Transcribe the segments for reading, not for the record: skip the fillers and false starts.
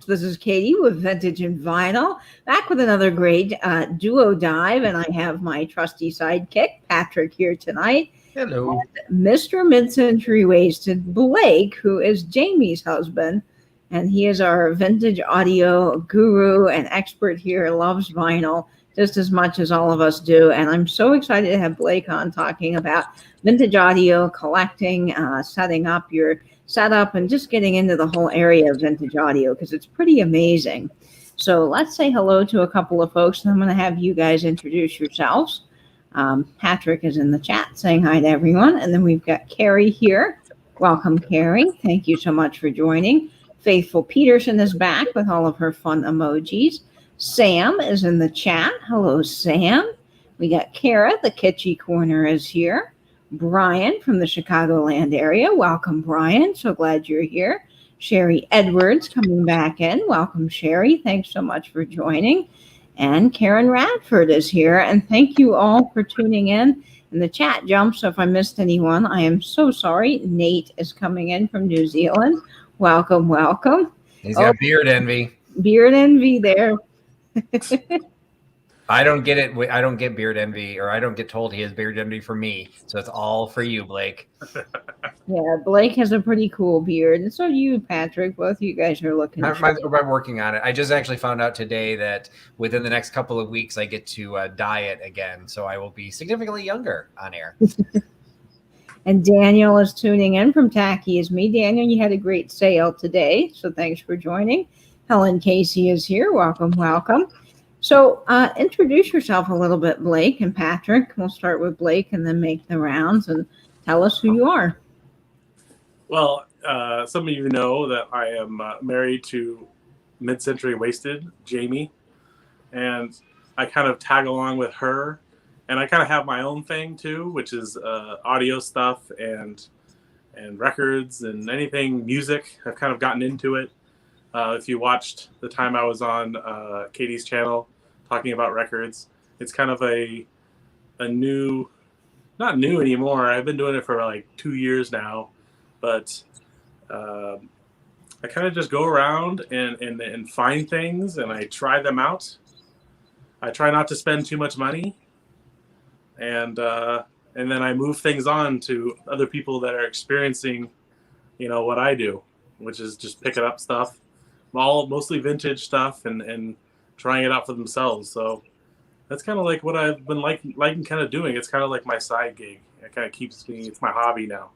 This is Katie with Vintage and Vinyl, back with another great duo dive, and I have my trusty sidekick, Patrick, here tonight. Hello. And Mr. Mid-Century Wasted, Blake, who is Jamie's husband, and he is our vintage audio guru and expert here, loves vinyl just as much as all of us do, and I'm so excited to have Blake on talking about vintage audio, collecting, setting up your setup, and just getting into the whole area of vintage audio because it's pretty amazing. So let's say hello to a couple of folks, and I'm going to have you guys introduce yourselves. Patrick is in the chat saying hi to everyone, and then we've got Carrie here. Welcome, Carrie. Thank you so much for joining. Faithful Peterson is back with all of her fun emojis. Sam is in the chat. Hello, Sam. We got Kara, the Kitschy Corner, is here. Brian from the Chicagoland area. Welcome, Brian. So glad you're here. Sherry Edwards coming back in. Welcome, Sherry. Thanks so much for joining. And Karen Radford is here. And thank you all for tuning in. And the chat jumps, so if I missed anyone, I am so sorry. Nate is coming in from New Zealand. Welcome, welcome. He's got beard envy. Beard envy there. I don't get it. I don't get beard envy, or I don't get told he has beard envy for me. So it's all for you, Blake. Yeah, Blake has a pretty cool beard. And so do you, Patrick. Both of you guys are looking. I'm working on it. I just actually found out today that within the next couple of weeks, I get to dye it again. So I will be significantly younger on air. And Daniel is tuning in from Tacky as Me. Daniel, you had a great sale today. So thanks for joining. Helen Casey is here. Welcome, welcome. So introduce yourself a little bit, Blake and Patrick. We'll start with Blake and then make the rounds and tell us who you are. Well, some of you know that I am married to Mid-Century Wasted, Jamie, and I kind of tag along with her, and I kind of have my own thing too, which is audio stuff and records and anything music. I've kind of gotten into it. If you watched the time I was on Katie's channel talking about records, it's kind of a new, not new anymore. I've been doing it for like 2 years now, but I kind of just go around and find things and I try them out. I try not to spend too much money, and then I move things on to other people that are experiencing, what I do, which is just picking up stuff. Mostly vintage stuff and trying it out for themselves. So that's kind of like what I've been liking kind of doing. It's kind of like my side gig. It kind of keeps me, it's my hobby now.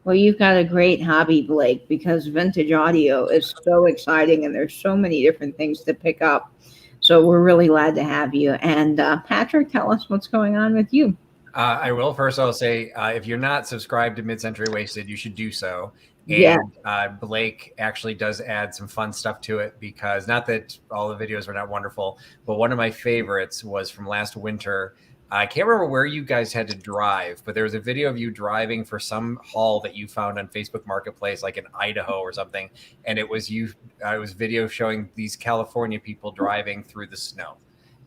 Well, you've got a great hobby, Blake, because vintage audio is so exciting and there's so many different things to pick up. So we're really glad to have you. And Patrick, tell us what's going on with you. I will. First, I'll say, if you're not subscribed to Mid-Century Wasted, you should do so. And Blake actually does add some fun stuff to it, because not that all the videos were not wonderful, but one of my favorites was from last winter. I can't remember where you guys had to drive, but there was a video of you driving for some haul that you found on Facebook Marketplace, like in Idaho or something. And it was video showing these California people driving through the snow.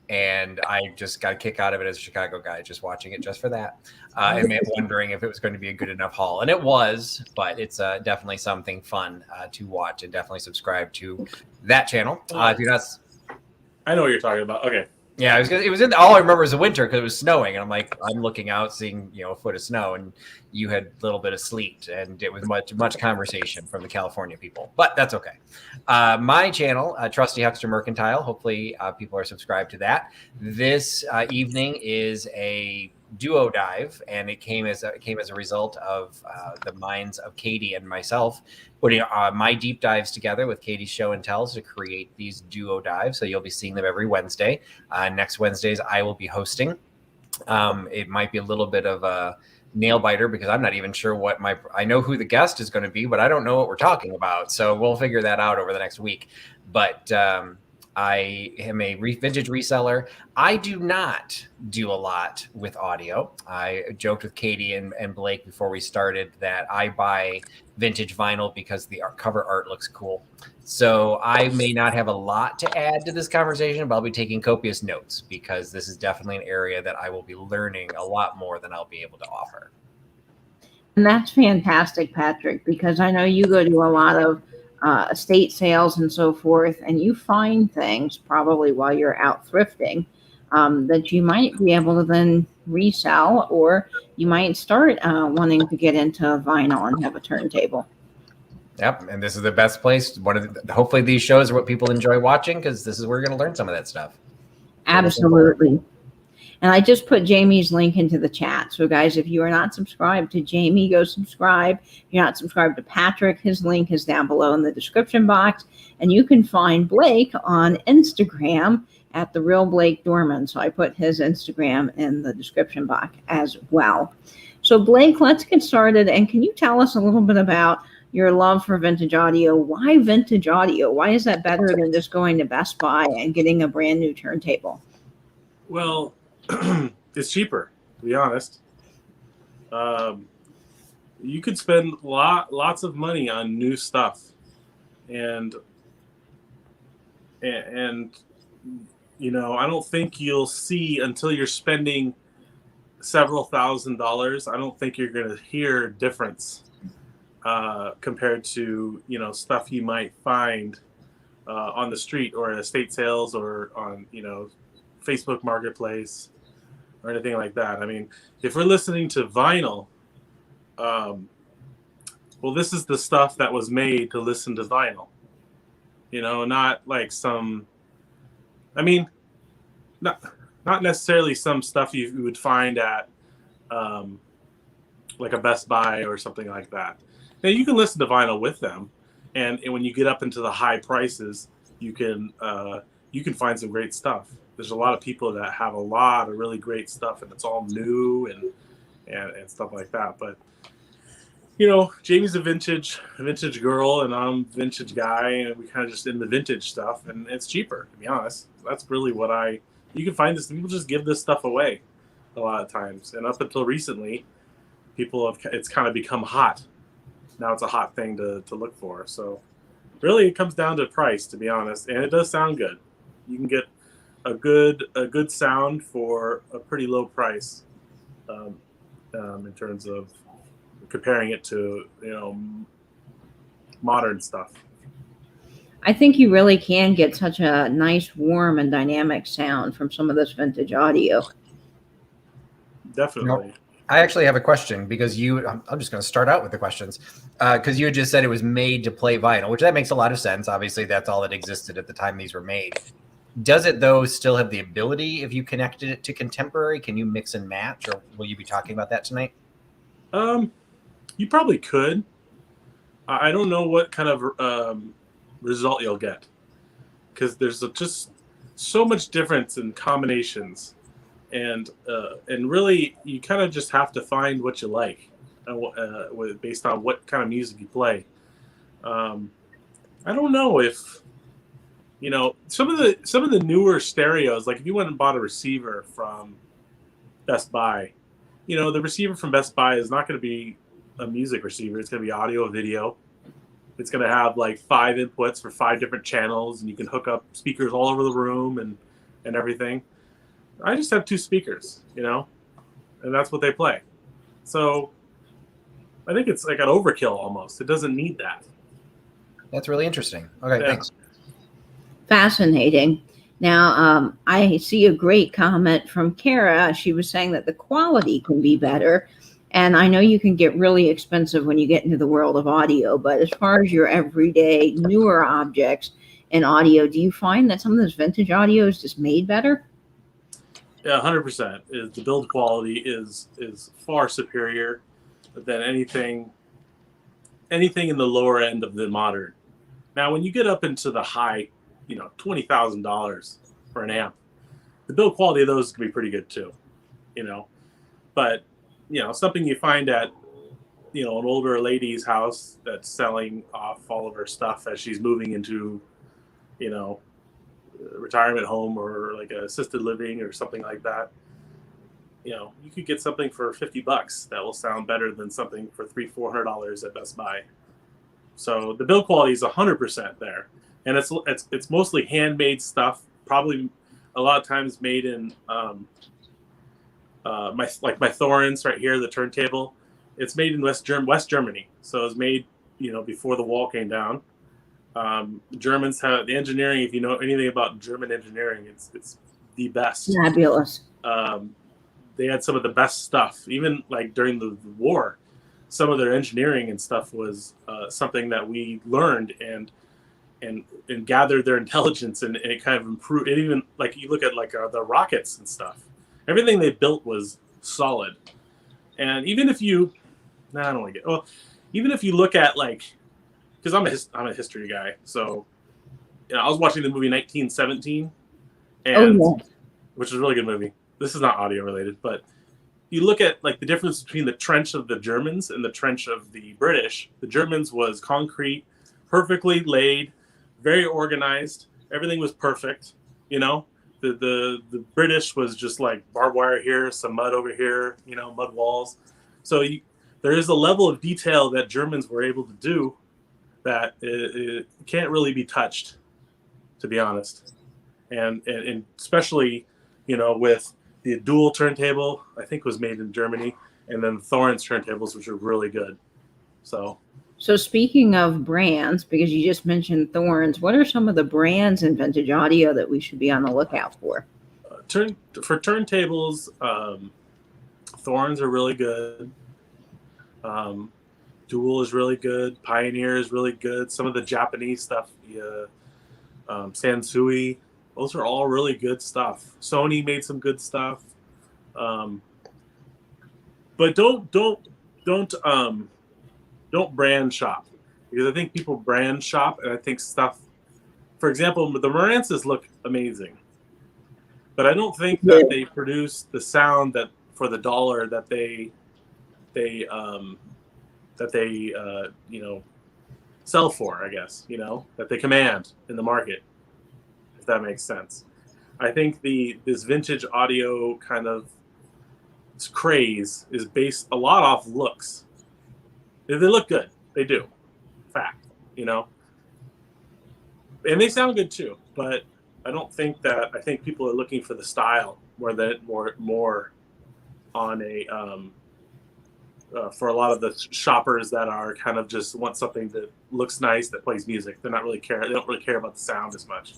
And I just got a kick out of it as a Chicago guy, just watching it just for that. And wondering if it was going to be a good enough haul. And it was, but it's definitely something fun to watch, and definitely subscribe to that channel. If you're not, I know what you're talking about. Okay. Yeah, it was in all I remember was the winter because it was snowing, and I'm looking out, seeing a foot of snow, and you had a little bit of sleet, and it was much conversation from the California people, but that's okay. My channel, Trusty HUCKSTER Mercantile. Hopefully, people are subscribed to that. This evening is a duo dive, and it came as a result of the minds of Katie and myself putting my deep dives together with Katie's show and tells to create these duo dives. So you'll be seeing them every Wednesday. Next Wednesdays I will be hosting. It might be a little bit of a nail biter because I'm not even sure I know who the guest is going to be, but I don't know what we're talking about. So we'll figure that out over the next week. But I am a vintage reseller. I do not do a lot with audio. I joked with Katie and Blake before we started that I buy vintage vinyl because the cover art looks cool. So I may not have a lot to add to this conversation, but I'll be taking copious notes because this is definitely an area that I will be learning a lot more than I'll be able to offer. And that's fantastic, Patrick, because I know you go to a lot of estate sales and so forth, and you find things probably while you're out thrifting that you might be able to then resell, or you might start wanting to get into vinyl and have a turntable. Yep, and this is the best place. Hopefully these shows are what people enjoy watching, because this is where you're going to learn some of that stuff. Absolutely. And I just put Jamie's link into the chat. So, guys, if you are not subscribed to Jamie, go subscribe. If you're not subscribed to Patrick, his link is down below in the description box. And you can find Blake on Instagram at The Real Blake Doorman. So I put his Instagram in the description box as well. So, Blake, let's get started. And can you tell us a little bit about your love for vintage audio? Why vintage audio? Why is that better than just going to Best Buy and getting a brand new turntable? Well, it's cheaper, to be honest. You could spend lots of money on new stuff, and you know, I don't think you'll see until you're spending several $1,000s. I don't think you're going to hear a difference compared to, you know, stuff you might find on the street or at estate sales or on, you know, Facebook Marketplace or anything like that. I mean, if we're listening to vinyl, well, this is the stuff that was made to listen to vinyl, you know, not like some, I mean, not necessarily some stuff you would find at like a Best Buy or something like that. Now, you can listen to vinyl with them, and when you get up into the high prices, you can find some great stuff. There's a lot of people that have a lot of really great stuff, and it's all new and stuff like that. But you know, Jamie's a vintage girl, and I'm a vintage guy, and we kind of just in the vintage stuff, and it's cheaper, to be honest. That's really what you can find this. People just give this stuff away a lot of times, and up until recently, it's kind of become hot. Now it's a hot thing to look for. So really, it comes down to price, to be honest, and it does sound good. You can get a good sound for a pretty low price in terms of comparing it to, you know, modern stuff. I think you really can get such a nice, warm, and dynamic sound from some of this vintage audio. Definitely. I actually have a question, because I'm just going to start out with the questions, because you had just said it was made to play vinyl, which that makes a lot of sense. Obviously, that's all that existed at the time these were made. Does it, though, still have the ability, if you connected it to contemporary? Can you mix and match, or will you be talking about that tonight? You probably could. I don't know what kind of result you'll get, because there's just so much difference in combinations, and really you kind of just have to find what you like, based on what kind of music you play. I don't know if, you know, some of the newer stereos, like if you went and bought a receiver from Best Buy, you know, the receiver from Best Buy is not going to be a music receiver. It's going to be audio, video. It's going to have like 5 inputs for 5 different channels, and you can hook up speakers all over the room and everything. I just have 2 speakers, you know, and that's what they play. So I think it's like an overkill almost. It doesn't need that. That's really interesting. Okay, Yeah. Thanks. Fascinating. Now, I see a great comment from Kara. She was saying that the quality can be better. And I know you can get really expensive when you get into the world of audio, but as far as your everyday newer objects in audio, do you find that some of this vintage audio is just made better? Yeah, 100%. The build quality is far superior than anything in the lower end of the modern. Now, when you get up into the high, you know, $20,000 for an amp, the build quality of those can be pretty good too, you know. But you know, something you find at, you know, an older lady's house that's selling off all of her stuff as she's moving into, you know, a retirement home or like an assisted living or something like that. You know, you could get something for $50 that will sound better than something for $300-400 at Best Buy. So the build quality is 100% there, and it's mostly handmade stuff. Probably a lot of times made in my Thorens right here, the turntable. It's made in West Germany, so it was made, you know, before the wall came down, Germans have the engineering. If you know anything about German engineering, it's the best. Fabulous. They had some of the best stuff. Even like during the war, some of their engineering and stuff was something that we learned and gathered their intelligence, and it kind of improved. And even like you look at like the rockets and stuff, everything they built was solid. And even if you, I don't want to get, well, even if you look at like, because I'm a history guy, so I was watching the movie 1917, and which is a really good movie. This is not audio related, but you look at like the difference between the trench of the Germans and the trench of the British. The Germans was concrete, perfectly laid, very organized. Everything was perfect. The British was just like barbed wire here, some mud over here, mud walls. So there is a level of detail that Germans were able to do that it can't really be touched, to be honest. And especially, with the dual turntable, I think was made in Germany, and then Thorn's turntables, which are really good. So speaking of brands, because you just mentioned Thorns, what are some of the brands in vintage audio that we should be on the lookout for? For turntables, Thorns are really good. Dual is really good. Pioneer is really good. Some of the Japanese stuff, Sansui, those are all really good stuff. Sony made some good stuff, but don't brand shop, because I think people brand shop, and I think stuff. For example, the Marantz look amazing, but I don't think that they produce the sound that for the dollar that they sell for, I guess, that they command in the market, if that makes sense. I think this vintage audio kind of craze is based a lot off looks. They look good. They do. Fact, and they sound good too, but I don't think that, I think people are looking for the style more on a, for a lot of the shoppers that are kind of just want something that looks nice, that plays music. They don't really care about the sound as much.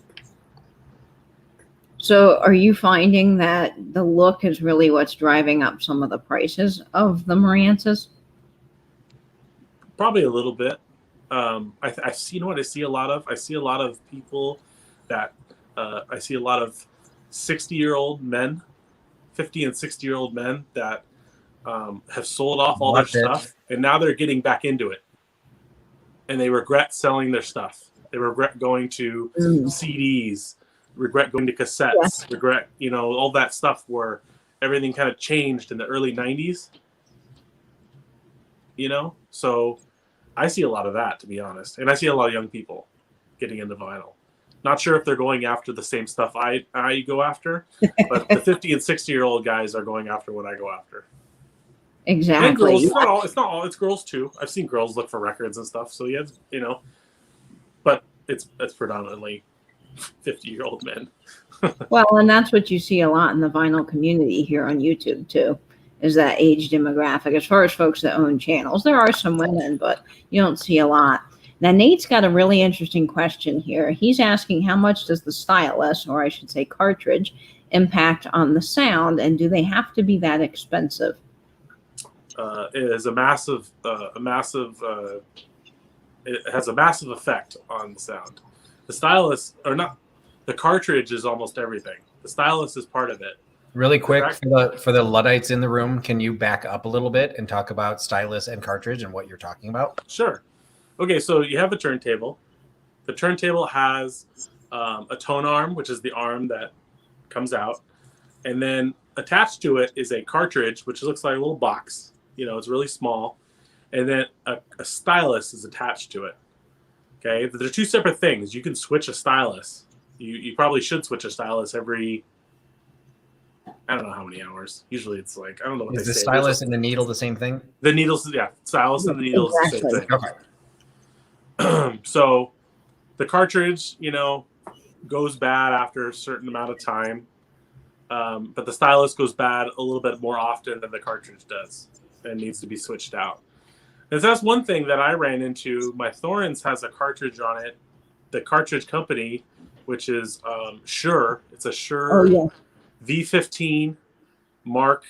So are you finding that the look is really what's driving up some of the prices of the Marantzes? Probably a little bit. I see what I see a lot of. I see a lot of people that I see a lot of 60-year-old men, 50 and 60-year-old men that have sold off all their stuff, and now they're getting back into it, and they regret selling their stuff. They regret going to CDs, regret going to cassettes, regret all that stuff where everything kind of changed in the early 90s. So I see a lot of that, to be honest, and I see a lot of young people getting into vinyl. Not sure if they're going after the same stuff I go after, but the 50 and 60-year-old guys are going after what I go after. Exactly. And girls, it's not all. It's girls too. I've seen girls look for records and stuff. So yeah, but it's predominantly 50-year-old men. Well, and that's what you see a lot in the vinyl community here on YouTube too, is that age demographic. As far as folks that own channels, there are some women, but you don't see a lot. Now, Nate's got a really interesting question here. He's asking, how much does the stylus, or I should say cartridge, impact on the sound, and do they have to be that expensive? It has a massive effect on the sound. The stylus, or not, the cartridge is almost everything. The stylus is part of it. Really quick, for the Luddites in the room, can you back up a little bit and talk about stylus and cartridge and what you're talking about? Sure. Okay, so you have a turntable. The turntable has a tone arm, which is the arm that comes out. And then attached to it is a cartridge, which looks like a little box. It's really small. And then a stylus is attached to it. Okay, they're two separate things. You can switch a stylus. You probably should switch a stylus every, I don't know how many hours. Usually it's like, I don't know what they say. Is the stylus and the needle the same thing? The needles, yeah. Stylus and the needles is the same thing. Okay. So the cartridge, goes bad after a certain amount of time. But the stylus goes bad a little bit more often than the cartridge does and needs to be switched out. And that's one thing that I ran into. My Thorns has a cartridge on it the cartridge company, which is Shure. It's a Oh Shure yeah. V15 Mark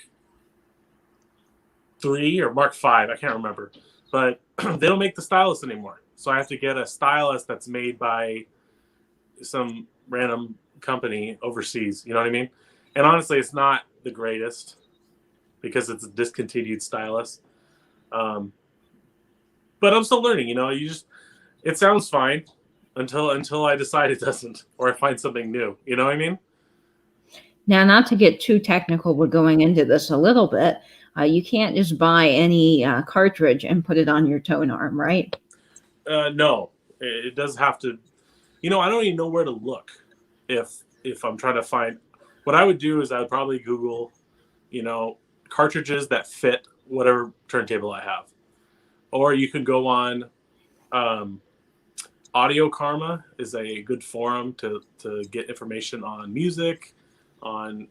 III or Mark V. I can't remember, but they don't make the stylus anymore. So I have to get a stylus that's made by some random company overseas. You know what I mean? And honestly, it's not the greatest because it's a discontinued stylus. Um, but I'm still learning. You know, it sounds fine until I decide it doesn't, or I find something new. You know what I mean? Now, not to get too technical, we're going into this a little bit. You can't just buy any cartridge and put it on your tone arm, right? No, it does have to. You know, I don't even know where to look if I'm trying to find. What I would do is I would probably Google, you know, cartridges that fit whatever turntable I have, or you can go on. Audio Karma is a good forum to get information on music, on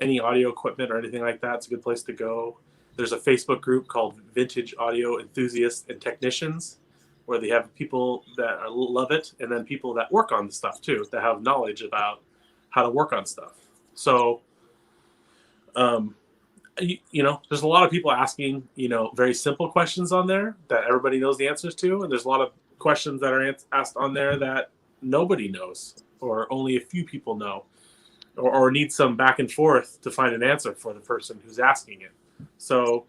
any audio equipment or anything like that. It's a good place to go. There's a Facebook group called Vintage Audio Enthusiasts and Technicians, where they have people that love it, and then people that work on the stuff too, that have knowledge about how to work on stuff. So, you know, there's a lot of people asking, you know, very simple questions on there that everybody knows the answers to, and there's a lot of questions that are asked on there that nobody knows, or only a few people know, or need some back and forth to find an answer for the person who's asking it. So,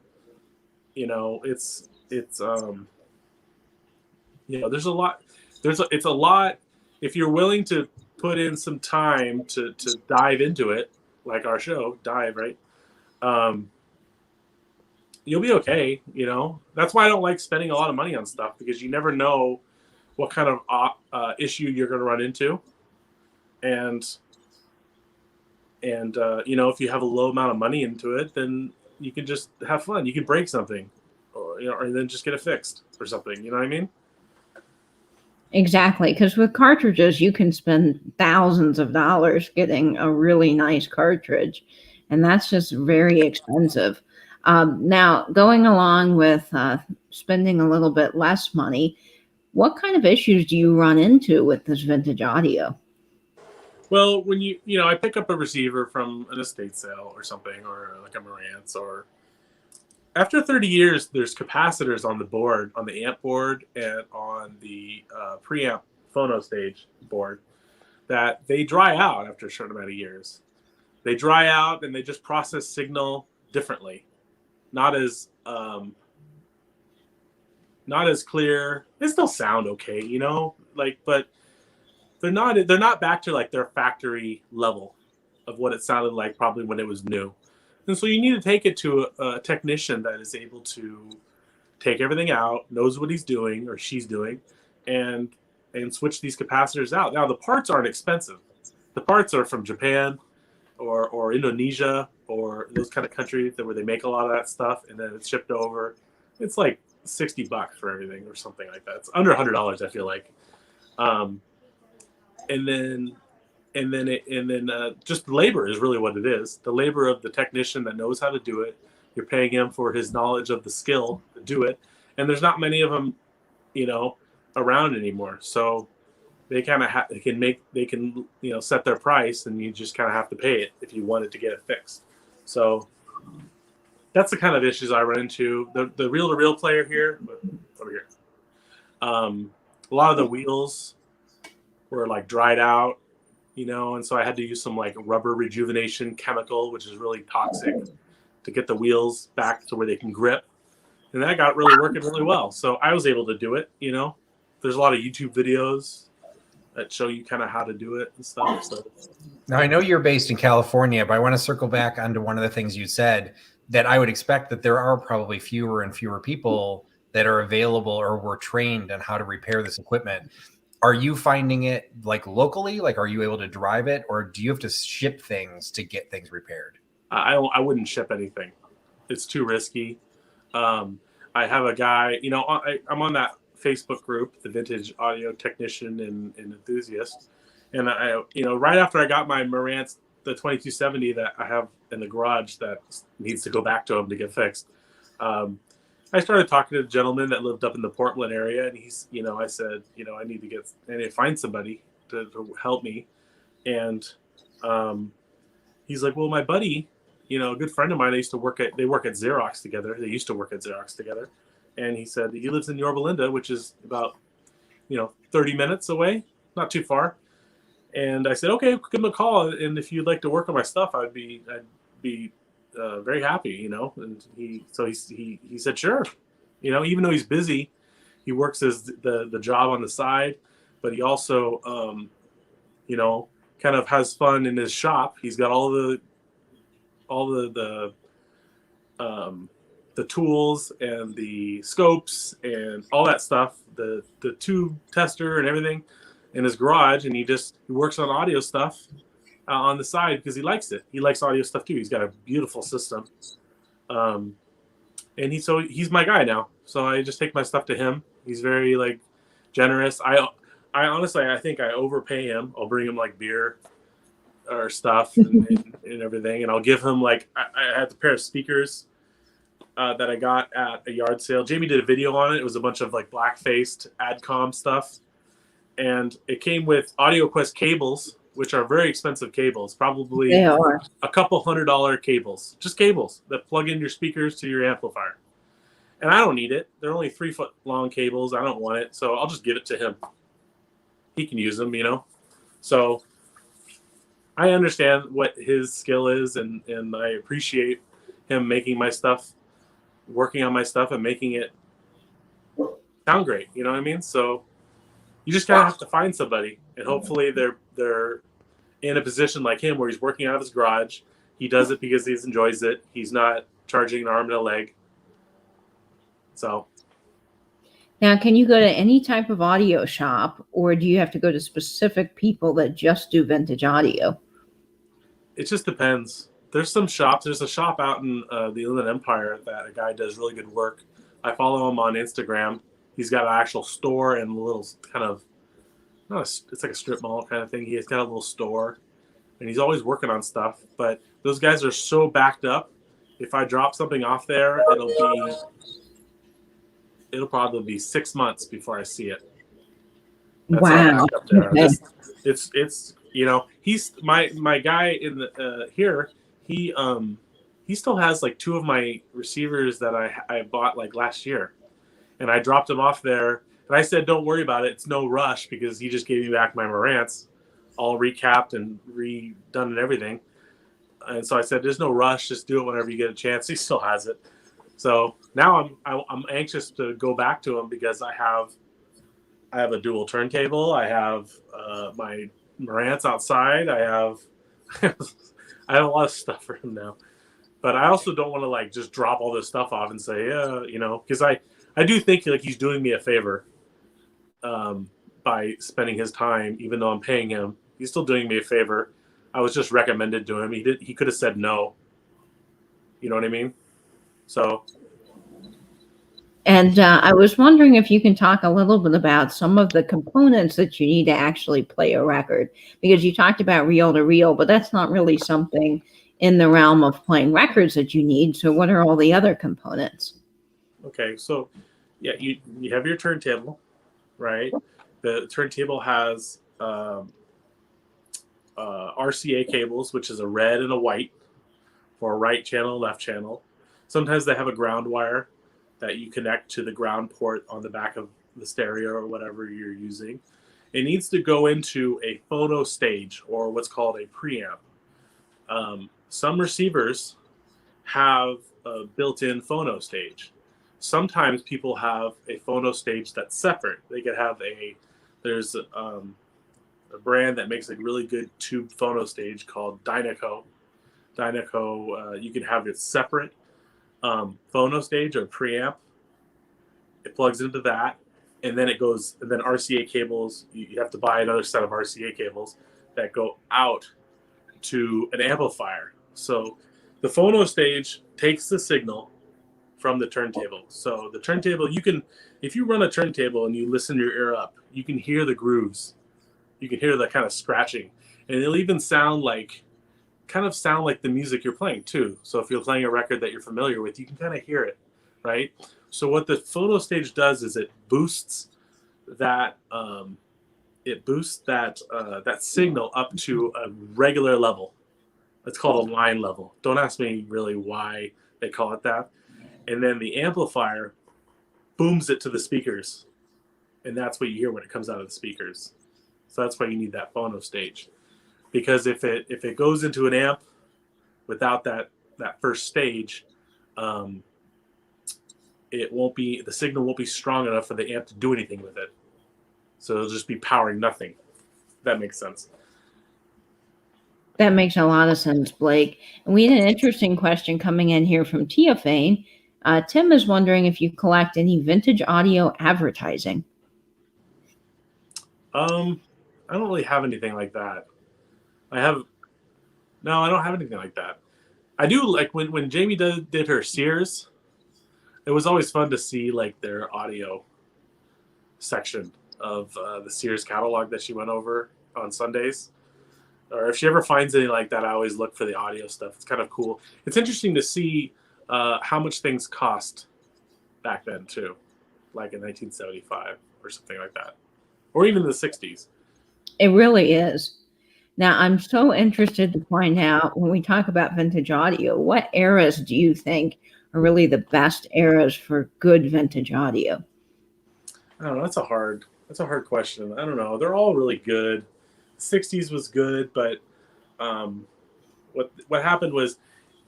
you know, it's you know, it's a lot. If you're willing to put in some time to dive into it, like our show, dive, right? You'll be okay. You know, that's why I don't like spending a lot of money on stuff, because you never know what kind of issue you're going to run into, and you know, if you have a low amount of money into it, then you can just have fun. You can break something, or you know, or then just get it fixed or something. You know what I mean? Exactly, because with cartridges, you can spend thousands of dollars getting a really nice cartridge, and that's just very expensive. Now, going along with spending a little bit less money, what kind of issues do you run into with this vintage audio? Well, when you know, I pick up a receiver from an estate sale or something, or like a Marantz, or after 30 years, there's capacitors on the board, on the amp board, and on the preamp phono stage board, that they dry out after a certain amount of years. They dry out and they just process signal differently, not as clear. They still sound okay, you know, like, but they're not back to like their factory level of what it sounded like probably when it was new. And so you need to take it to a technician that is able to take everything out, knows what he's doing or she's doing, and switch these capacitors out. Now the parts aren't expensive. The parts are from Japan or Indonesia or those kind of countries where they make a lot of that stuff, and then it's shipped over. It's like $60 for everything or something like that. It's under $100, I feel like. And then just labor is really what it is. The labor of the technician that knows how to do it. You're paying him for his knowledge of the skill to do it, and there's not many of them, you know, around anymore. So they kind of they can you know, set their price, and you just kind of have to pay it if you wanted to get it fixed. So that's the kind of issues I run into. The reel-to-reel player here, over here. A lot of the wheels were like dried out, you know, and so I had to use some like rubber rejuvenation chemical, which is really toxic, to get the wheels back to where they can grip. And that got really working really well. So I was able to do it, you know. There's a lot of YouTube videos that show you kind of how to do it and stuff. So now I know you're based in California, but I want to circle back onto one of the things you said, that I would expect that there are probably fewer and fewer people that are available or were trained on how to repair this equipment. Are you finding it like locally? Like, are you able to drive it, or do you have to ship things to get things repaired? I wouldn't ship anything. It's too risky. I have a guy, you know, I'm on that Facebook group, the Vintage Audio Technician and Enthusiast. And I, you know, right after I got my Marantz, the 2270 that I have in the garage that needs to go back to him to get fixed, I started talking to a gentleman that lived up in the Portland area, and he's, I said, I need to find somebody to help me. And he's like, well, my buddy, a good friend of mine, they work at Xerox together. They used to work at Xerox together. And he said he lives in Yorba Linda, which is about, 30 minutes away, not too far. And I said, okay, give him a call. And if you'd like to work on my stuff, I'd be very happy, And he said, sure. Even though he's busy, he works as the job on the side, but he also, kind of has fun in his shop. He's got all the tools and the scopes and all that stuff, the tube tester and everything in his garage, and he works on audio stuff on the side because he likes it. He likes audio stuff too. He's got a beautiful system, and he's my guy now. So I just take my stuff to him. He's very generous. I honestly, I think I overpay him. I'll bring him beer or stuff and everything, and I'll give him I had a pair of speakers that I got at a yard sale. Jamie did a video on it. It was a bunch of black-faced AdCom stuff, and it came with AudioQuest cables, which are very expensive cables, probably They are. a couple $100 cables, just cables that plug in your speakers to your amplifier. And I don't need it. They're only 3-foot long cables. I don't want it, so I'll just give it to him. He can use them, So I understand what his skill is, and I appreciate him making my stuff, working on my stuff, and making it sound great. You know what I mean? So you just kind of have to find somebody, and hopefully they're in a position like him where he's working out of his garage. He does it because he enjoys it. He's not charging an arm and a leg. So. Now, can you go to any type of audio shop, or do you have to go to specific people that just do vintage audio? It just depends. There's some shops. There's a shop out in the Inland Empire that a guy does really good work. I follow him on Instagram. He's got an actual store and a little kind of, it's like a strip mall kind of thing. He's got a little store, and he's always working on stuff. But those guys are so backed up. If I drop something off there, it'll probably be 6 months before I see it. That's wow. Okay. It's he's my guy in the here. He still has 2 of my receivers that I bought last year, and I dropped them off there. And I said, don't worry about it. It's no rush because he just gave me back my Marantz, all recapped and redone and everything. And so I said, there's no rush. Just do it whenever you get a chance. He still has it. So now I'm anxious to go back to him because I have a dual turntable. I have my Marantz outside. I have a lot of stuff for him now. But I also don't want to just drop all this stuff off and say, because I do think he's doing me a favor by spending his time, even though I'm paying him. He's still doing me a favor. I was just recommended to him. He could have said no. You know what I mean? So. And I was wondering if you can talk a little bit about some of the components that you need to actually play a record, because you talked about reel-to-reel, but that's not really something in the realm of playing records that you need. So what are all the other components? Okay, so yeah, you have your turntable, right? The turntable has RCA cables, which is a red and a white for a right channel, left channel. Sometimes they have a ground wire that you connect to the ground port on the back of the stereo or whatever you're using. It needs to go into a phono stage, or what's called a preamp. Some receivers have a built-in phono stage. Sometimes people have a phono stage that's separate. They could have there's a brand that makes a really good tube phono stage called Dynaco. You can have it separate phono stage or preamp. It plugs into that, and then it goes. And then RCA cables. You have to buy another set of RCA cables that go out to an amplifier. So the phono stage takes the signal from the turntable. So the turntable, if you run a turntable and you listen your ear up, you can hear the grooves. You can hear the kind of scratching, and it'll even sound like the music you're playing too. So if you're playing a record that you're familiar with, you can kind of hear it, right? So what the phono stage does is it boosts that that signal up to a regular level. It's called a line level. Don't ask me really why they call it that. And then the amplifier booms it to the speakers, and that's what you hear when it comes out of the speakers. So that's why you need that phono stage, because if it goes into an amp without that first stage, the signal won't be strong enough for the amp to do anything with it. So it'll just be powering nothing. That makes sense. That makes a lot of sense, Blake. And we had an interesting question coming in here from Teofane. Tim is wondering if you collect any vintage audio advertising. I don't really have anything like that. I don't have anything like that. I do like when Jamie did her Sears. It was always fun to see like their audio section of the Sears catalog that she went over on Sundays. Or if she ever finds any like that, I always look for the audio stuff. It's kind of cool. It's interesting to see how much things cost back then too, like in 1975 or something like that, or even the 60s. It really is. Now, I'm so interested to find out, when we talk about vintage audio, what eras do you think are really the best eras for good vintage audio? I don't know. That's a hard question. I don't know. They're all really good. The 60s was good, but what happened was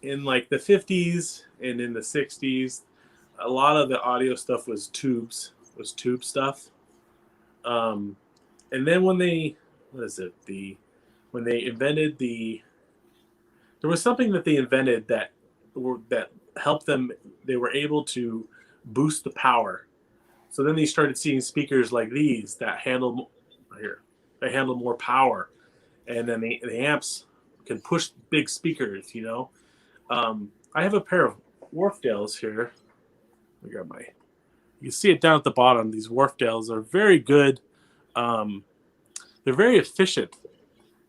in like the 50s and in the 60s, a lot of the audio stuff was tube stuff. And then when they invented there was something that they invented that helped them. They were able to boost the power. So then they started seeing speakers like these that handle more power, and then the amps can push big speakers. I have a pair of Wharfdales here. I got you can see it down at the bottom. These Wharfdales are very good. They're very efficient,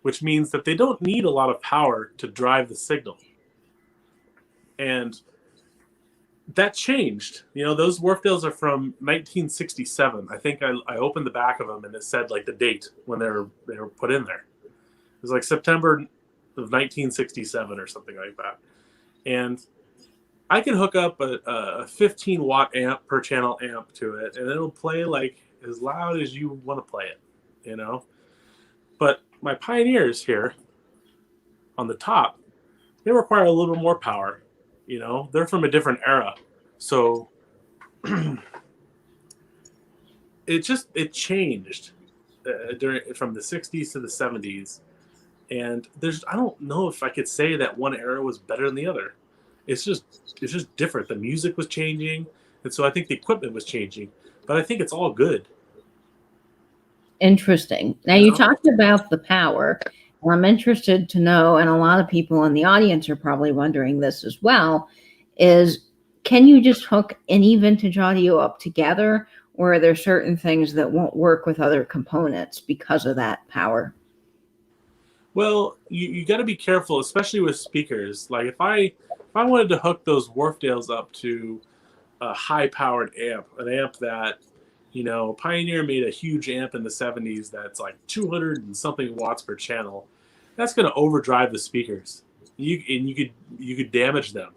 which means that they don't need a lot of power to drive the signal. And that changed. Those Wharfdales are from 1967. I think I opened the back of them and it said like the date when they were put in there. It was like September of 1967 or something like that. And I can hook up a 15 watt amp per channel amp to it, and it'll play like as loud as you want to play it, But my Pioneers here on the top, they require a little more power. They're from a different era. So it changed from the 60s to the 70s. And I don't know if I could say that one era was better than the other. It's just different. The music was changing. And so I think the equipment was changing, but I think it's all good. Interesting. Now, you talked about the power. And I'm interested to know, and a lot of people in the audience are probably wondering this as well, is can you just hook any vintage audio up together, or are there certain things that won't work with other components because of that power? Well, you got to be careful, especially with speakers. Like if I wanted to hook those Wharfdales up to a high-powered amp, an amp that, Pioneer made a huge amp in the 70s that's like 200 and something watts per channel. That's going to overdrive the speakers. You could damage them.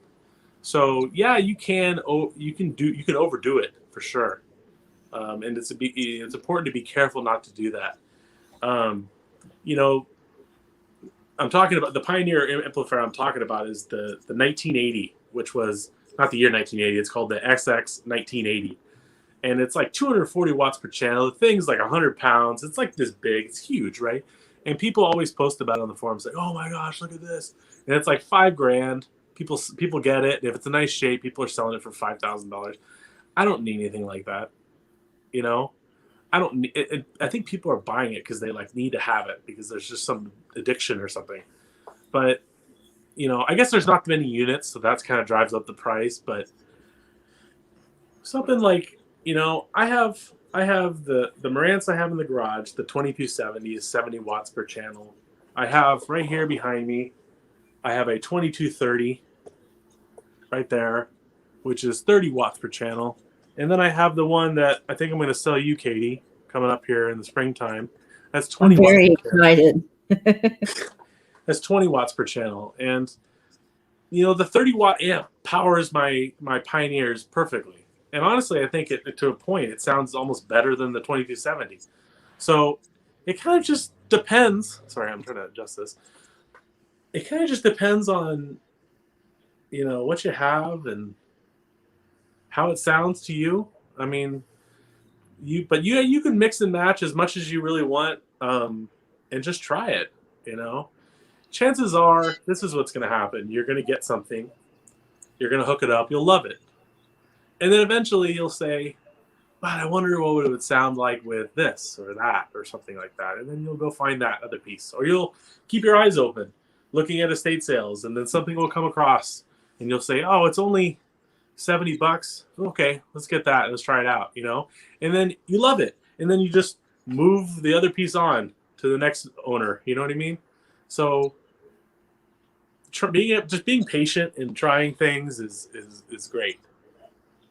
So yeah, you can overdo it for sure. And it's important to be careful not to do that. I'm talking about the Pioneer amplifier. I'm talking about is the 1980, which was not the year 1980. It's called the XX 1980. And it's like 240 watts per channel. The thing's like 100 pounds. It's like this big. It's huge, right? And people always post about it on the forums like, oh my gosh, look at this. And it's like $5,000. People get it. If it's a nice shape, people are selling it for $5,000. I don't need anything like that. I don't need it. I think people are buying it because they like need to have it because there's just some addiction or something. But, I guess there's not many units, so that's kind of drives up the price. But something like, I have the Marantz I have in the garage, the 2270 is 70 watts per channel. I have right here behind me, I have a 2230 right there, which is 30 watts per channel. And then I have the one that I think I'm going to sell you, Katie, coming up here in the springtime. That's 20 I'm watts very per channel. excited. That's 20 watts per channel. And, the 30-watt amp powers my Pioneers perfectly. And honestly, I think to a point, it sounds almost better than the 2270. So it kind of just depends. Sorry, I'm trying to adjust this. It kind of just depends on, what you have and how it sounds to you. I mean, you can mix and match as much as you really want, and just try it. Chances are this is what's going to happen. You're going to get something, you're going to hook it up, you'll love it, and then eventually you'll say, "But I wonder what it would sound like with this or that or something like that," and then you'll go find that other piece, or you'll keep your eyes open, looking at estate sales, and then something will come across, and you'll say, "Oh, it's only $70. Okay, let's get that. Let's try it out." And then you love it, and then you just move the other piece on to the next owner. You know what I mean? So, being patient and trying things is great.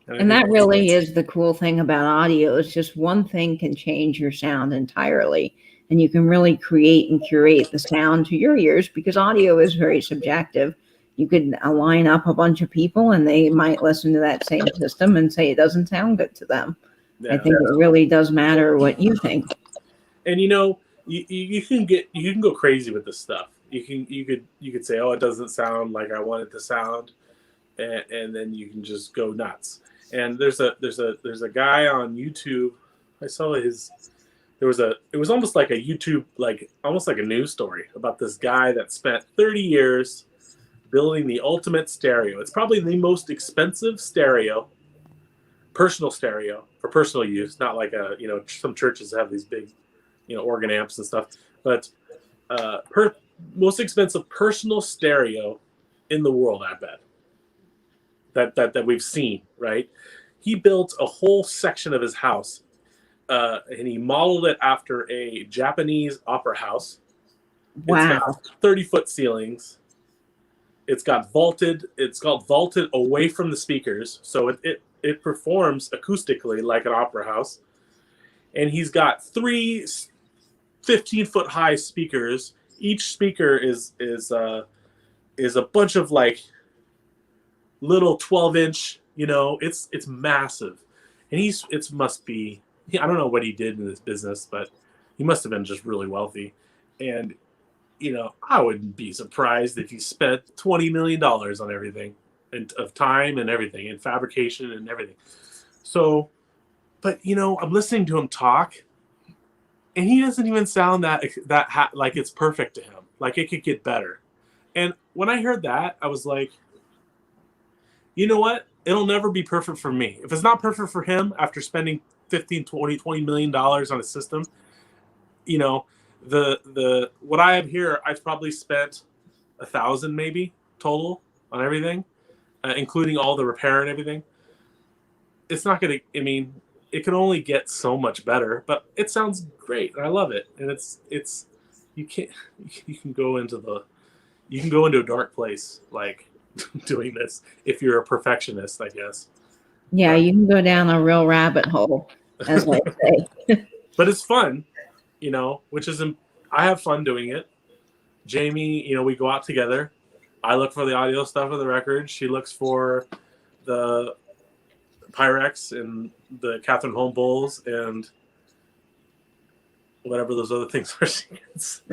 And that really is the cool thing about audio. It's just one thing can change your sound entirely. And you can really create and curate the sound to your ears, because audio is very subjective. You could line up a bunch of people and they might listen to that same system and say it doesn't sound good to them. Yeah. I think it really does matter what you think. And you can go crazy with this stuff. You could say, "Oh, it doesn't sound like I want it to sound," and then you can just go nuts. And there's a guy on YouTube. I saw it was almost like a YouTube, almost like a news story about this guy that spent 30 years building the ultimate stereo. It's probably the most expensive personal stereo for personal use, not like some churches have these big, organ amps and stuff, but most expensive personal stereo in the world, I bet, that we've seen, right? He built a whole section of his house, and he modeled it after a Japanese opera house. Wow. It's got 30-foot ceilings. It's got vaulted away from the speakers, so it performs acoustically like an opera house. And he's got 3 15-foot high speakers. Each speaker is a bunch of little 12-inch. It's massive, and it must be. I don't know what he did in this business, but he must have been just really wealthy. And I wouldn't be surprised if he spent $20 million on everything, and of time and everything, and fabrication and everything. So, but I'm listening to him talk, and he doesn't even sound like it's perfect to him. Like it could get better. And when I heard that, I was like, you know what? It'll never be perfect for me. If it's not perfect for him after spending 15, 20 million dollars on a system, the what I have here, I've probably spent $1,000 maybe total on everything, including all the repair and everything. It's not gonna. I mean, it can only get so much better, but it sounds great, and I love it. And it's you can go into a dark place doing this if you're a perfectionist, I guess. Yeah, you can go down a real rabbit hole, as I say. But it's fun, which is I have fun doing it. Jamie, we go out together. I look for the audio stuff of the record. She looks for the Pyrex and the Catherine Home Bowls and whatever those other things are. Since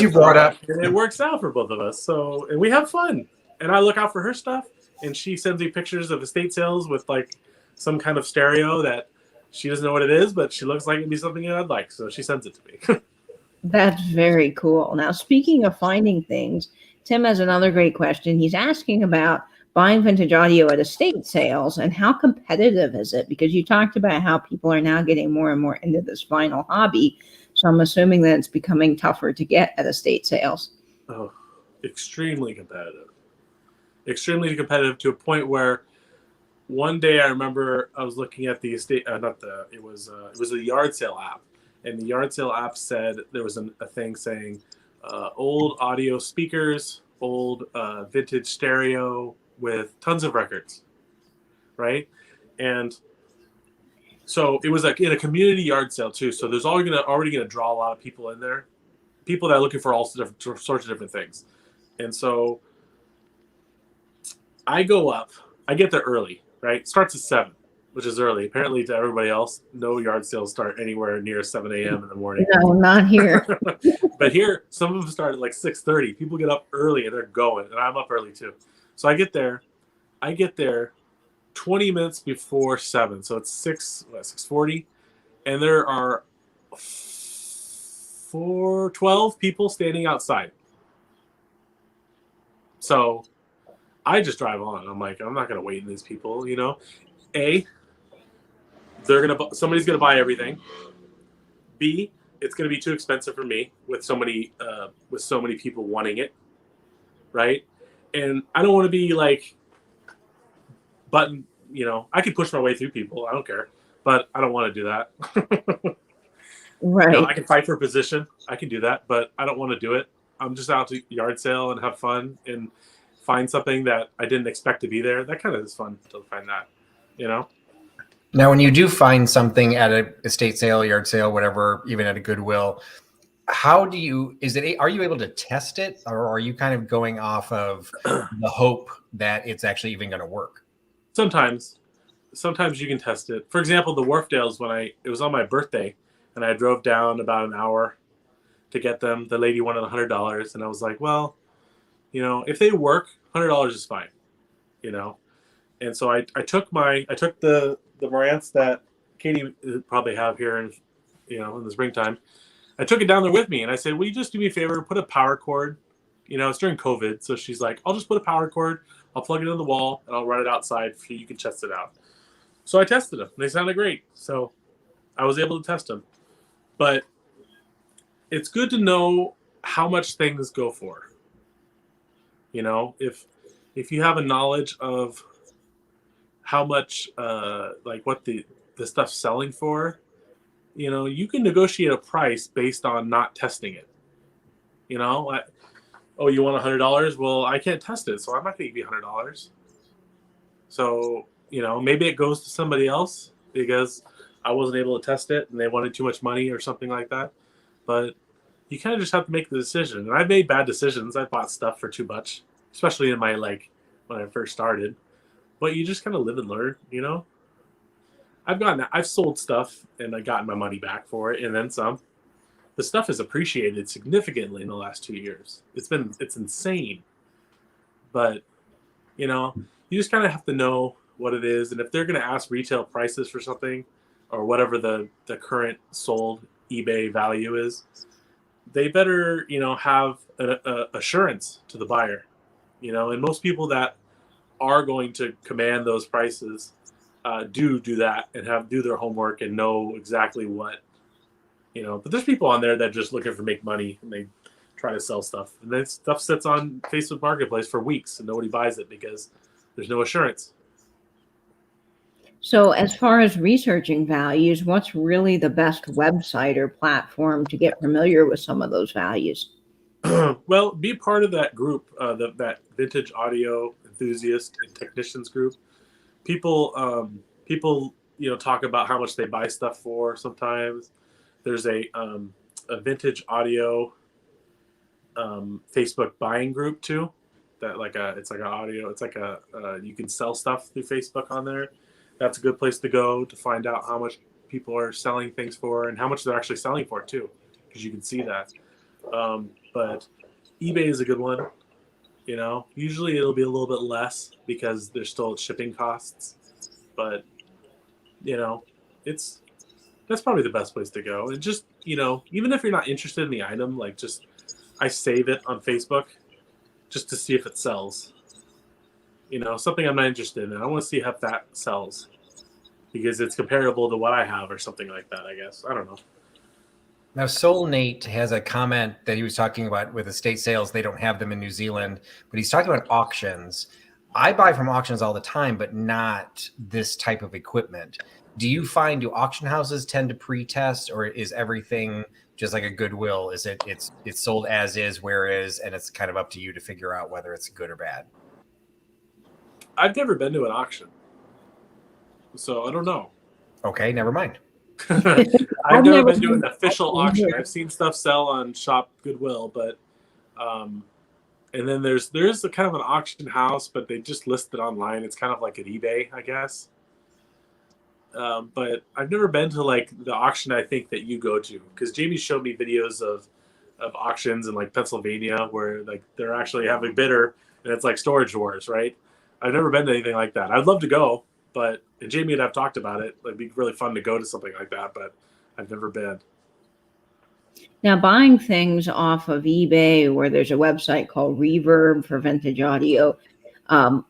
you brought up, it works out for both of us. So, and we have fun. And I look out for her stuff, and she sends me pictures of estate sales with some kind of stereo that she doesn't know what it is, but she looks like it'd be something that I'd like. So she sends it to me. That's very cool. Now, speaking of finding things, Tim has another great question. He's asking about buying vintage audio at estate sales and how competitive is it? Because you talked about how people are now getting more and more into this vinyl hobby. So I'm assuming that it's becoming tougher to get at estate sales. Oh, extremely competitive. Extremely competitive to a point where one day I remember I was looking at the estate, it was a yard sale app. And the yard sale app said there was a thing saying old audio speakers, old vintage stereo with tons of records. right? And so it was like in a community yard sale too. So there's already gonna draw a lot of people in there, people that are looking for all sorts of different things. And so I go up, I get there early, right? It starts at 7, which is early. Apparently to everybody else, no yard sales start anywhere near 7 a.m. in the morning. No, not here. But here, some of them start at like 6:30. People get up early and they're going, and I'm up early too. So I get there 20 minutes before 7. So it's 6:40, and there are 12 people standing outside. So I just drive on. I'm like, I'm not gonna wait in these people, you know. Somebody's gonna buy everything. B, it's gonna be too expensive for me with so many people wanting it, right? And I don't want to be like button. You know, I could push my way through people. I don't care, but I don't want to do that. Right. You know, I can fight for a position. I can do that, but I don't want to do it. I'm just out to yard sale and have fun and find something that I didn't expect to be there. That kind of is fun to find that, you know? Now, when you do find something at a estate sale, yard sale, whatever, even at a Goodwill, are you able to test it, or are you kind of going off of the hope that it's actually even going to work? Sometimes you can test it. For example, the Wharfdales, it was on my birthday and I drove down about an hour to get them. The lady wanted $100 and I was like, well, you know, if they work, $100 is fine, you know? And so I took the Marantz that Katie would probably have here in the springtime. I took it down there with me and I said, will you just do me a favor, put a power cord, you know, it's during COVID. So she's like, I'll just put a power cord, I'll plug it in the wall and I'll run it outside for you can test it out. So I tested them. They sounded great. So I was able to test them. But it's good to know how much things go for. You know, if you have a knowledge of how much like what the stuff's selling for, you know, you can negotiate a price based on not testing it. You know, you want $100? Well, I can't test it, so I'm not going to give you $100. So, you know, maybe it goes to somebody else because I wasn't able to test it and they wanted too much money or something like that. But you kind of just have to make the decision. And I've made bad decisions. I bought stuff for too much, especially in my when I first started. But you just kind of live and learn, you know. I've sold stuff and I gotten my money back for it and then some. The stuff has appreciated significantly in the last 2 years. It's insane. But, you know, you just kind of have to know what it is. And if they're going to ask retail prices for something or whatever the current sold eBay value is, they better, you know, have a assurance to the buyer, you know, and most people that are going to command those prices do that and do their homework and know exactly what, you know. But there's people on there that are just looking for make money and they try to sell stuff, and then stuff sits on Facebook Marketplace for weeks and nobody buys it because there's no assurance. So as far as researching values, what's really the best website or platform to get familiar with some of those values? Well, be part of that group, that vintage audio enthusiast and technicians group. People, you know, talk about how much they buy stuff for. Sometimes there's a vintage audio Facebook buying group too. That you can sell stuff through Facebook on there. That's a good place to go to find out how much people are selling things for and how much they're actually selling for too, because you can see that. But eBay is a good one. You know, usually it'll be a little bit less because there's still shipping costs, but you know, that's probably the best place to go. And just, you know, even if you're not interested in the item, I save it on Facebook just to see if it sells. You know, something I'm not interested in. I want to see if that sells because it's comparable to what I have or something like that, I guess. I don't know. Now, Soul Nate has a comment that he was talking about with estate sales. They don't have them in New Zealand, but he's talking about auctions. I buy from auctions all the time, but not this type of equipment. Do you find, do auction houses tend to pre-test, or is everything just like a Goodwill? Is it's sold as is, where is, and it's kind of up to you to figure out whether it's good or bad? I've never been to an auction. So I don't know. Okay, never mind. I've never been to an been official auction. here. I've seen stuff sell on Shop Goodwill, but and then there's a kind of an auction house, but they just list it online. It's kind of like an eBay, I guess. But I've never been to like the auction I think that you go to, because Jamie showed me videos of auctions in like Pennsylvania where like they're actually having a bidder and it's like storage wars, right? I've never been to anything like that. I'd love to go, but and Jamie and I've talked about it. Like, it'd be really fun to go to something like that, but I've never been. Now, buying things off of eBay, where there's a website called Reverb for vintage audio, um,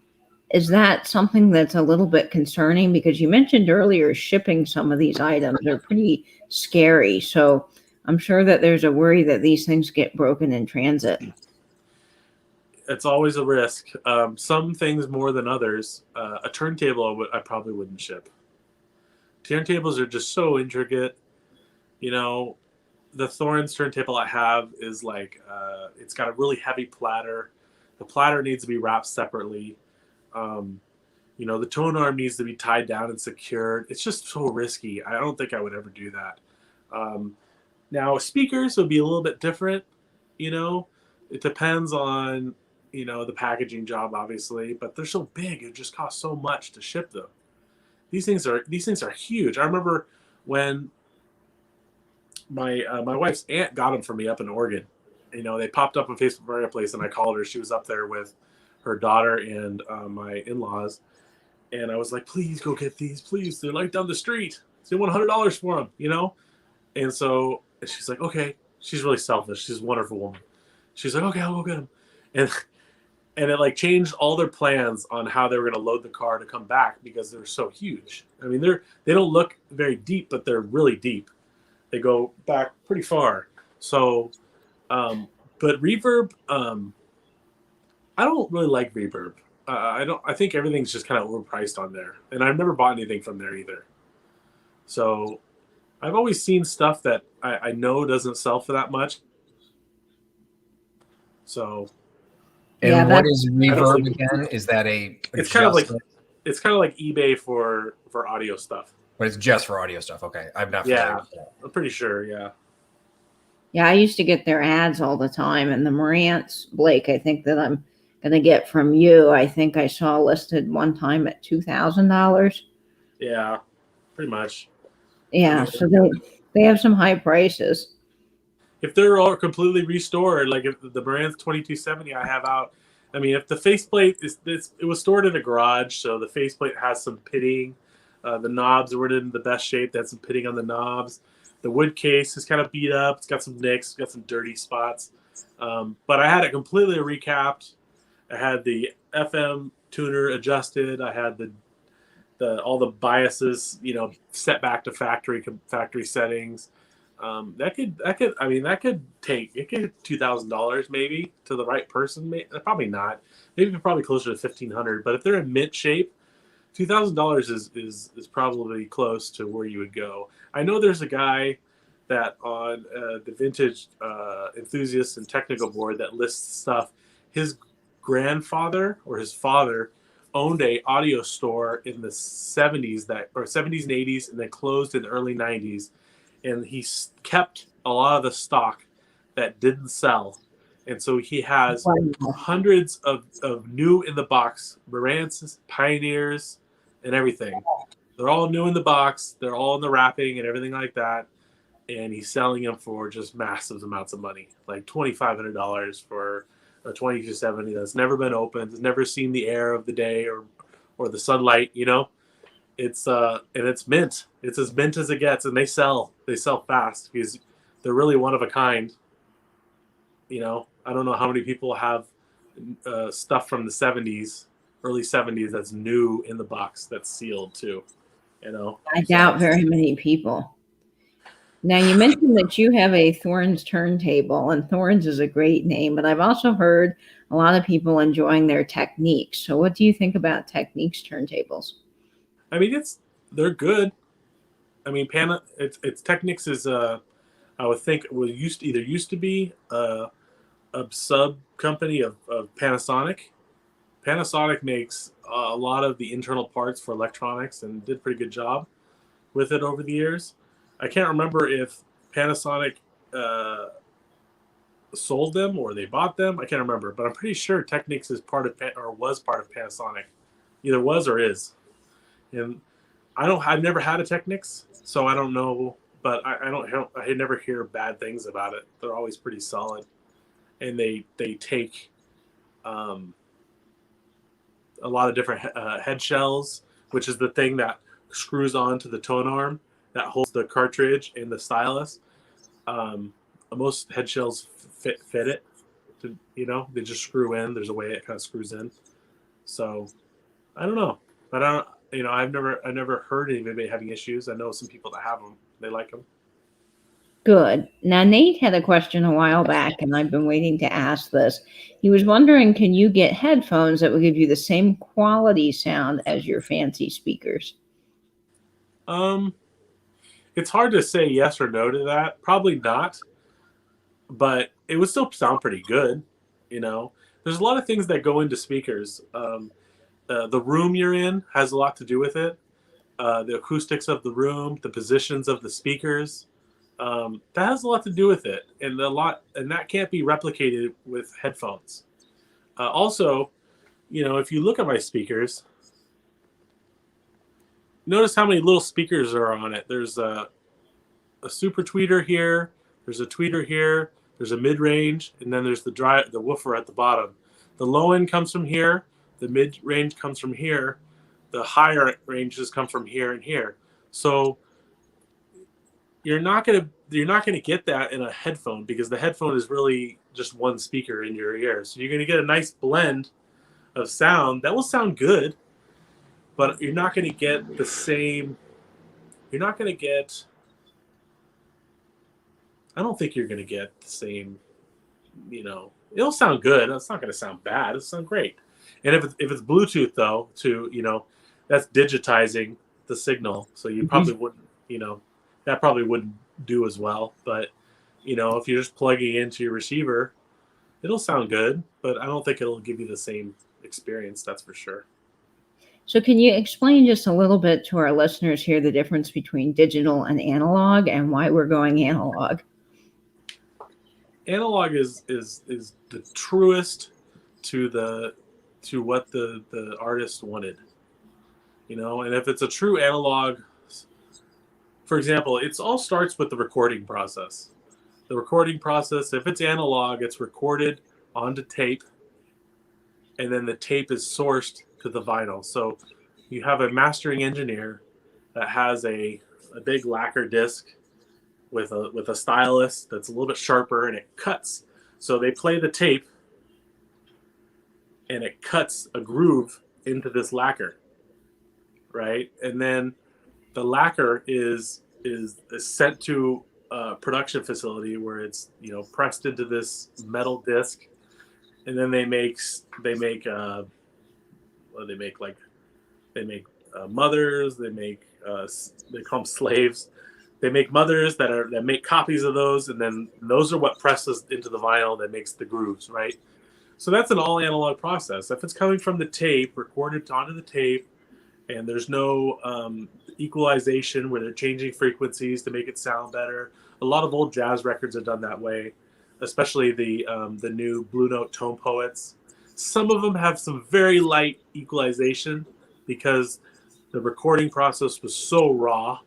is that something that's a little bit concerning? Because you mentioned earlier shipping some of these items are pretty scary. So I'm sure that there's a worry that these things get broken in transit. It's always a risk. Some things more than others. A turntable I probably wouldn't ship. Turntables are just so intricate. You know, the Thorns turntable I have is like it's got a really heavy platter. The platter needs to be wrapped separately. You know, the tone arm needs to be tied down and secured. It's just so risky. I don't think I would ever do that. Now, speakers would be a little bit different. You know, it depends on, you know, the packaging job, obviously, but they're so big. It just costs so much to ship them. These things are huge. I remember when my wife's aunt got them for me up in Oregon. You know, they popped up on Facebook Marketplace, and I called her. She was up there with her daughter and my in-laws, and I was like, "Please go get these, please. They're like down the street. They want $100 for them, you know." And so she's like, "Okay." She's really selfish. She's a wonderful woman. She's like, "Okay, I'll go get them," and it like changed all their plans on how they were going to load the car to come back because they're so huge. I mean, they don't look very deep, but they're really deep. They go back pretty far. So, but Reverb, I don't really like Reverb. I don't. I think everything's just kind of overpriced on there, and I've never bought anything from there either. So, I've always seen stuff that I know doesn't sell for that much. So, And Yeah, what that's is Reverb again? Is that a it's kind of like adjustment? eBay for audio stuff. But it's just for audio stuff. Okay, I'm not familiar Yeah, with that. I'm pretty sure. Yeah. yeah. I used to get their ads all the time, and the Marantz Blake, I think that I'm gonna get from you. I think I saw listed one time at $2,000. Yeah, pretty much. Yeah, so they have some high prices. If they're all completely restored, like if the Marantz 2270 I have out, I mean, if the faceplate it was stored in a garage, so the faceplate has some pitting. The knobs weren't in the best shape. They had some pitting on the knobs. The wood case is kind of beat up. It's got some nicks. It's got some dirty spots. But I had it completely recapped. I had the FM tuner adjusted. I had the all the biases, you know, set back to factory settings. That could take $2,000 maybe to the right person. Probably not. Maybe closer to $1,500. But if they're in mint shape, $2,000 is probably close to where you would go. I know there's a guy that on the vintage enthusiast and technical board that lists stuff. His grandfather or his father owned a audio store in the 70s or 70s and 80s, and then closed in the early 90s. And he kept a lot of the stock that didn't sell. And so he has hundreds of new in the box Marantz, Pioneers, and everything. They're all new in the box. They're all in the wrapping and everything like that. And he's selling them for just massive amounts of money, like $2,500 for a 2270 that's never been opened, has never seen the air of the day or the sunlight. You know, it's and it's mint. It's as mint as it gets, and they sell fast because they're really one of a kind. You know, I don't know how many people have stuff from the 70s, early 70s that's new in the box that's sealed too. You know, I doubt very many people. Now, you mentioned that you have a Thorns turntable, and Thorns is a great name, but I've also heard a lot of people enjoying their Techniques. So what do you think about Techniques turntables? I mean, they're good. I mean, it's Technics is I would think it used to be a sub company of Panasonic, Panasonic makes a lot of the internal parts for electronics and did a pretty good job with it over the years. I can't remember if Panasonic sold them or they bought them. I can't remember, but I'm pretty sure Technics is part of or was part of Panasonic, either was or is. And I've never had a Technics, so I don't know. But I never hear bad things about it. They're always pretty solid, and they take a lot of different head shells, which is the thing that screws onto the tone arm that holds the cartridge and the stylus. Most head shells fit it. They just screw in. There's a way it kind of screws in. So I don't know, but I've never heard anybody having issues. I know some people that have them. They like them. Good. Now, Nate had a question a while back, and I've been waiting to ask this. He was wondering, can you get headphones that will give you the same quality sound as your fancy speakers? It's hard to say yes or no to that. Probably not, but it would still sound pretty good. There's a lot of things that go into speakers. The room you're in has a lot to do with it. The acoustics of the room, the positions of the speakers, that has a lot to do with it, and that can't be replicated with headphones. Also, if you look at my speakers, notice how many little speakers are on it. There's a super tweeter here. There's a tweeter here. There's a mid-range, and then there's the woofer at the bottom. The low end comes from here. The mid-range comes from here. The higher ranges come from here and here. So you're not gonna get that in a headphone, because the headphone is really just one speaker in your ear. So you're gonna get a nice blend of sound that will sound good, but you're not gonna get the same. You're not gonna get. I don't think you're gonna get the same. It'll sound good. It's not gonna sound bad. It'll sound great. And if it's Bluetooth though, that's digitizing the signal. So you probably wouldn't. That probably wouldn't do as well. But, if you're just plugging into your receiver, it'll sound good, but I don't think it'll give you the same experience, that's for sure. So can you explain just a little bit to our listeners here the difference between digital and analog and why we're going analog? Analog is the truest to what the artist wanted. And if it's a true analog, for example, it all starts with the recording process. The recording process, if it's analog, it's recorded onto tape, and then the tape is sourced to the vinyl. So you have a mastering engineer that has a big lacquer disc with a stylus that's a little bit sharper, and it cuts. So they play the tape, and it cuts a groove into this lacquer, right? And then the lacquer is sent to a production facility where it's pressed into this metal disc, and then they make mothers. They call them slaves. They make mothers that make copies of those, and then those are what presses into the vinyl that makes the grooves, right? So that's an all analog process. If it's coming from the tape, recorded onto the tape, and there's no equalization where they're changing frequencies to make it sound better. A lot of old jazz records are done that way, especially the new Blue Note Tone Poets. Some of them have some very light equalization because the recording process was so raw.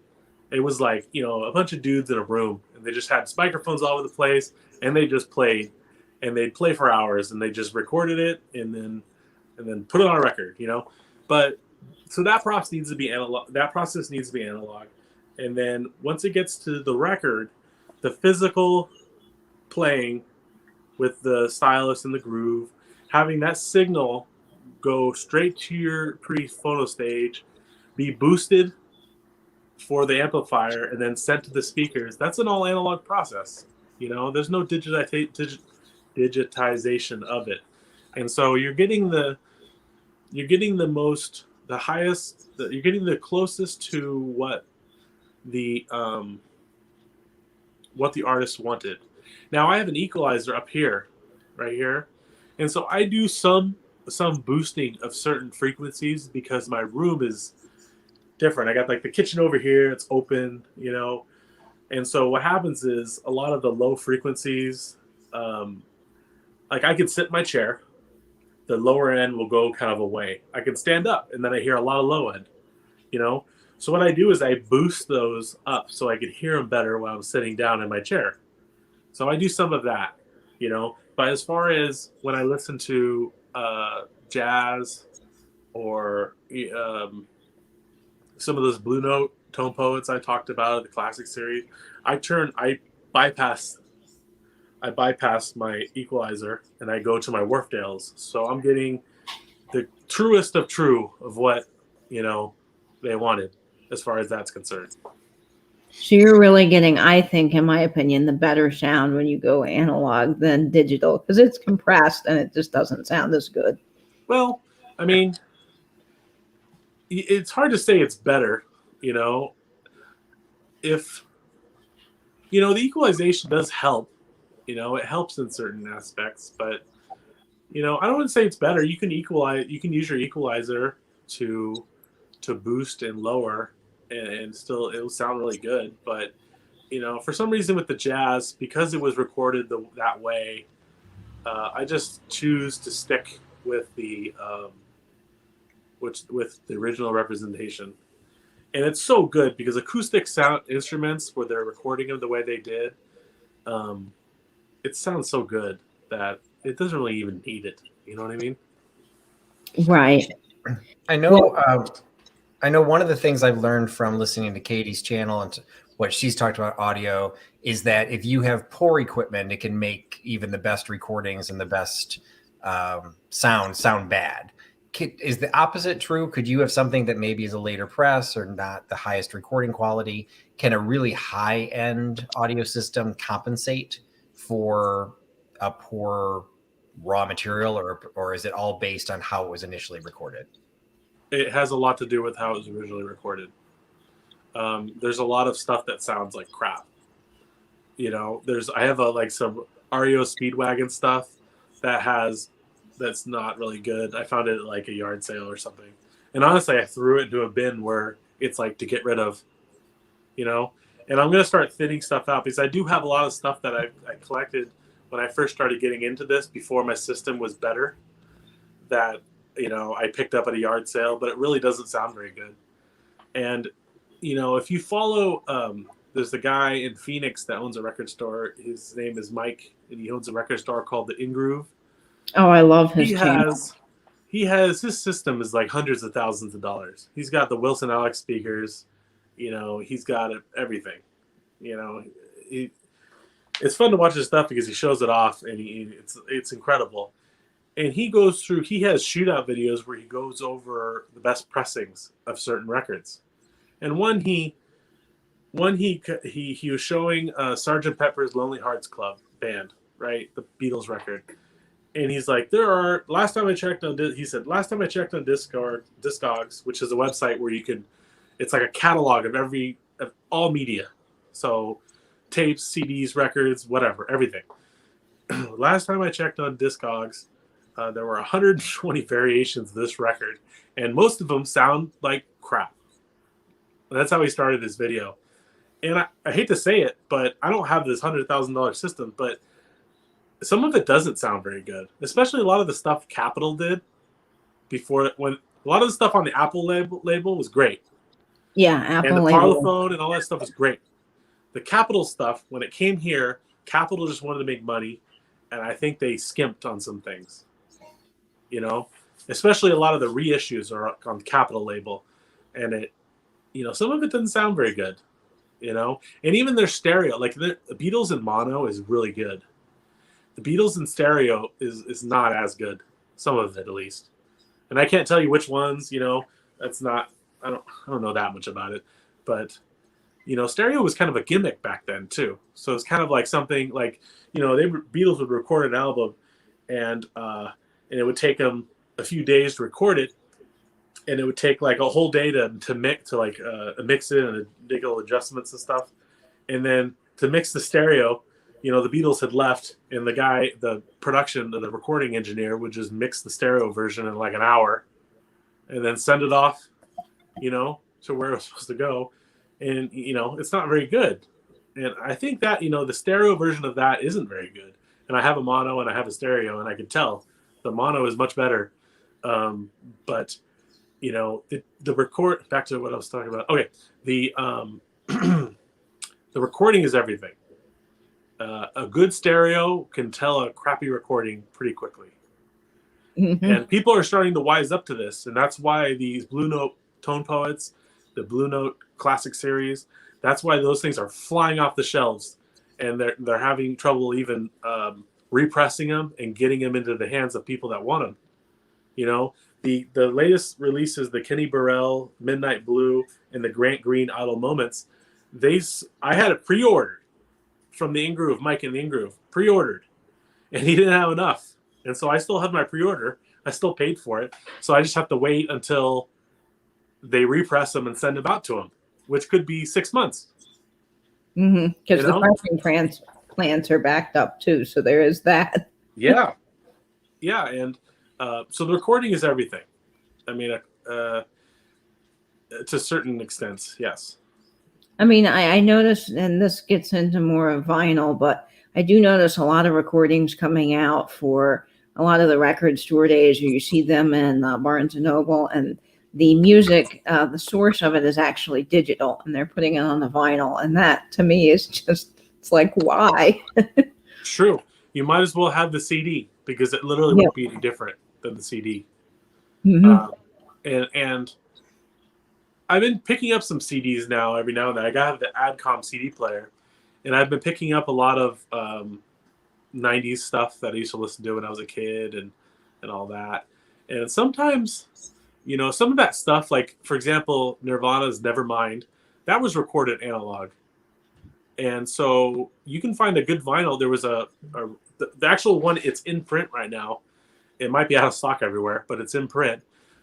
It was like, a bunch of dudes in a room, and they just had microphones all over the place, and they just played, and they'd play for hours, and they just recorded it and then put it on a record, But so that process needs to be analog. And then once it gets to the record, the physical playing with the stylus and the groove, having that signal go straight to your pre-phono stage, be boosted for the amplifier, and then sent to the speakers. That's an all analog process. There's no digitization of it. And so you're getting the closest to what the artist wanted. Now I have an equalizer up here, right here, and so I do some some boosting of certain frequencies because my room is different. I got like the kitchen over here, it's open, you know. And so what happens is a lot of the low frequencies, like I can sit in my chair, the lower end will go kind of away. I can stand up and then I hear a lot of low end, you know. So what I do is I boost those up so I could hear them better while I'm sitting down in my chair. So I do some of that, you know. But as far as when I listen to jazz or some of those Blue Note tone poets I talked about, the classic series, I bypass my equalizer and I go to my Wharfdales. So I'm getting the truest of true of what, you know, they wanted as far as that's concerned. So you're really getting, I think, in my opinion, the better sound when you go analog than digital because it's compressed and it just doesn't sound as good. Well, I mean, it's hard to say it's better, you know. If, you know, the equalization does help, you know, it helps in certain aspects, but, you know, I don't want to say it's better. You can use your equalizer to boost and lower and still it'll sound really good. But, you know, for some reason with the jazz, because it was recorded that way, I just choose to stick with the with the original representation. And it's so good because acoustic sound instruments, where they're recording them the way they did, it sounds so good that it doesn't really even need it. You know what I mean? Right. I know. I know one of the things I've learned from listening to Katie's channel and what she's talked about audio is that if you have poor equipment, it can make even the best recordings and the best sound bad. Is the opposite true? Could you have something that maybe is a later press or not the highest recording quality? Can a really high-end audio system compensate for a poor raw material, or is it all based on how it was initially recorded? It has a lot to do with how it was originally recorded. There's a lot of stuff that sounds like crap. You know, I have some REO Speedwagon stuff that's not really good. I found it at like a yard sale or something. And honestly, I threw it into a bin where it's like to get rid of, you know. And I'm going to start thinning stuff out because I do have a lot of stuff that I collected when I first started getting into this before my system was better that, you know, I picked up at a yard sale, but it really doesn't sound very good. And, you know, if you follow, there's a guy in Phoenix that owns a record store. His name is Mike, and he owns a record store called the In Groove. Oh, I love his channel. His system is like hundreds of thousands of dollars. He's got the Wilson Alex speakers, you know, he's got everything, you know. It's fun to watch his stuff because he shows it off and it's incredible. And he has shootout videos where he goes over the best pressings of certain records. And one he was showing Sgt. Pepper's Lonely Hearts Club Band, right? The Beatles record. And he's like, last time I checked on Discogs, which is a website where it's like a catalog of all media. So tapes, CDs, records, whatever, everything. Last time I checked on Discogs, there were 120 variations of this record, and most of them sound like crap. And that's how he started his video. And I hate to say it, but I don't have this $100,000 system, but some of it doesn't sound very good, especially a lot of the stuff Capitol did when a lot of the stuff on the Apple label was great. Yeah, Apple and the label. Parlophone and all that stuff was great. The Capitol stuff, when it came here, Capitol just wanted to make money, and I think they skimped on some things. You know, especially a lot of the reissues are on the Capitol label, and it, you know, some of it doesn't sound very good. You know, and even their stereo, like the Beatles in mono is really good. The Beatles in stereo is not as good. Some of it, at least. And I can't tell you which ones. You know, that's not. I don't know that much about it, but you know, stereo was kind of a gimmick back then too. So it's kind of like something like, you know, Beatles would record an album, and it would take them a few days to record it, and it would take like a whole day to mix it and make little adjustments and stuff, and then to mix the stereo, the Beatles had left, and the recording engineer would just mix the stereo version in like an hour, and then send it off, to where it was supposed to go, and it's not very good. And I think that the stereo version of that isn't very good. And I have a mono and I have a stereo, and I can tell the mono is much better. But the record, back to what I was talking about. Okay, the the recording is everything. A good stereo can tell a crappy recording pretty quickly. Mm-hmm. And people are starting to wise up to this, and that's why these Blue Note Tone Poets, the Blue Note Classic Series, that's why those things are flying off the shelves, and they're having trouble even repressing them and getting them into the hands of people that want them. The latest releases, the Kenny Burrell Midnight Blue and the Grant Green Idle Moments, I had it pre-ordered from the In-Groove, Mike in the In-Groove, pre-ordered, and he didn't have enough. And so I still have my pre-order. I still paid for it. So I just have to wait until they repress them and send them out to him, which could be 6 months. Because the pressing plants are backed up too. So there is that. Yeah. Yeah. And so the recording is everything. I mean, to a certain extent, yes. I mean, I notice, and this gets into more of vinyl, but I do notice a lot of recordings coming out for a lot of the record store days. You see them in Barnes & Noble, and the music, the source of it is actually digital, and they're putting it on the vinyl. And that, to me, is just, it's like, why? True. You might as well have the CD, because it literally won't be any different than the CD. Mm-hmm. And I've been picking up some CDs now every now and then. I got the Adcom CD player, and I've been picking up a lot of 90s stuff that I used to listen to when I was a kid and all that. And sometimes, some of that stuff, like, for example, Nirvana's Nevermind, that was recorded analog. And so you can find a good vinyl. There was the actual one, it's in print right now. It might be out of stock everywhere, but it's in print.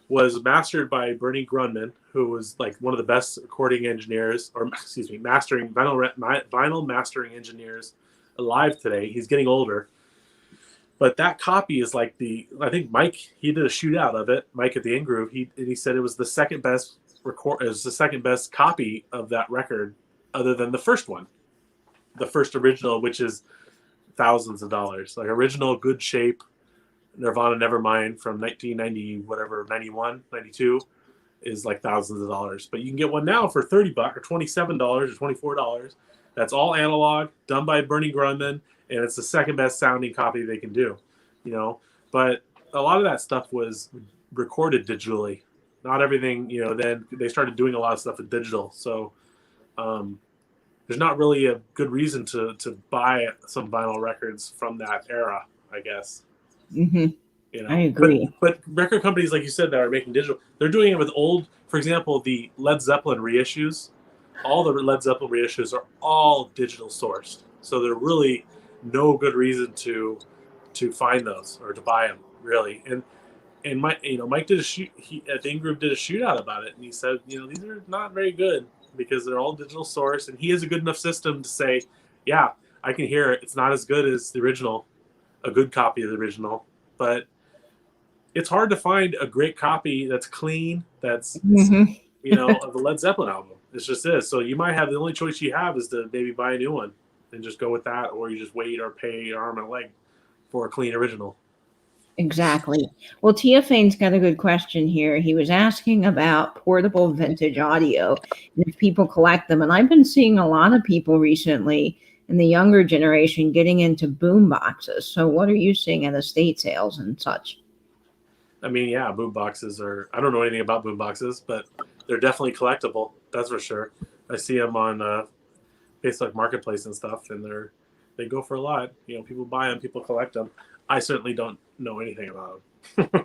Was mastered by Bernie Grundman, who was like one of the best recording engineers, mastering vinyl mastering engineers alive today. He's getting older, but that copy is like I think Mike, he did a shootout of it. Mike at the In-Groove, he said it was the second best copy of that record, other than the first one, the first original, which is thousands of dollars, like original good shape Nirvana Nevermind from 1990, whatever, 91, 92 is like thousands of dollars. But you can get one now for $30 or $27 or $24. That's all analog, done by Bernie Grundman, and it's the second best sounding copy they can do. But a lot of that stuff was recorded digitally. Not everything, then they started doing a lot of stuff with digital. So there's not really a good reason to buy some vinyl records from that era, I guess. Mm-hmm. I agree. But record companies, like you said, that are making digital, they're doing it with old, for example, the Led Zeppelin reissues. All the Led Zeppelin reissues are all digital sourced. So there really no good reason to find those or to buy them, really. And Mike did at the In-Groove did a shootout about it, and he said, these are not very good because they're all digital sourced, and he has a good enough system to say, yeah, I can hear it. It's not as good as the original, a good copy of the original, but it's hard to find a great copy that's clean, that's of the Led Zeppelin album. It just is. So you might have, the only choice you have is to maybe buy a new one and just go with that, or you just wait or pay your arm and a leg for a clean original. Exactly. Well, Tiafane's got a good question here. He was asking about portable vintage audio and if people collect them. And I've been seeing a lot of people recently in the younger generation getting into boom boxes. So what are you seeing at estate sales and such? I mean, yeah, boom boxes I don't know anything about boom boxes, but they're definitely collectible. That's for sure. I see them on Facebook Marketplace and stuff, and they go for a lot. People buy them, people collect them. I certainly don't know anything about them.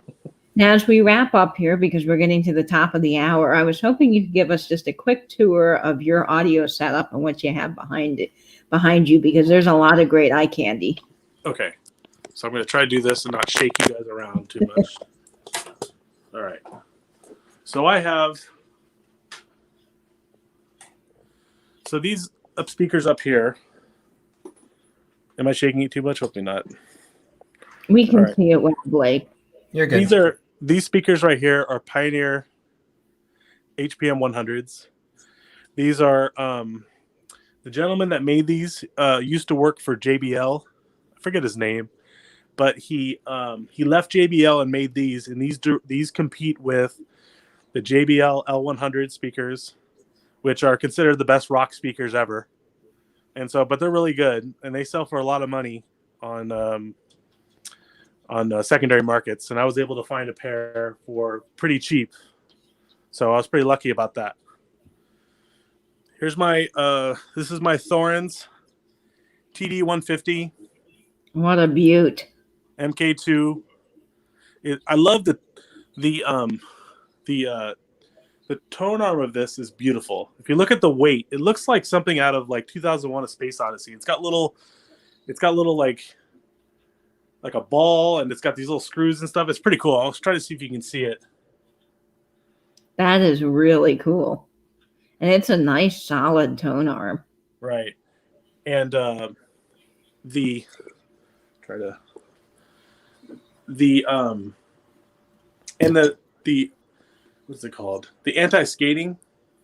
Now, as we wrap up here, because we're getting to the top of the hour, I was hoping you could give us just a quick tour of your audio setup and what you have behind you, because there's a lot of great eye candy. Okay, so I'm going to try to do this and not shake you guys around too much. All right. So I have these speakers up here Am I shaking it too much? Hopefully not. We can All right. see it with Blake. You're good. These speakers right here are Pioneer HPM 100s. These are the gentleman that made these used to work for JBL. I forget his name, but he left JBL and made these, and these compete with the JBL L100 speakers, which are considered the best rock speakers ever. And so, but they're really good, and they sell for a lot of money on secondary markets. And I was able to find a pair for pretty cheap, so I was pretty lucky about that. Here's my this is my Thorens TD 150. What a beaut. MK2. I love the tone arm of this is beautiful. If you look at the weight, it looks like something out of like 2001: A Space Odyssey. It's got little like a ball, and it's got these little screws and stuff. It's pretty cool. I'll try to see if you can see it. That is really cool. And it's a nice solid tone arm. Right. And what's it called? The anti-skating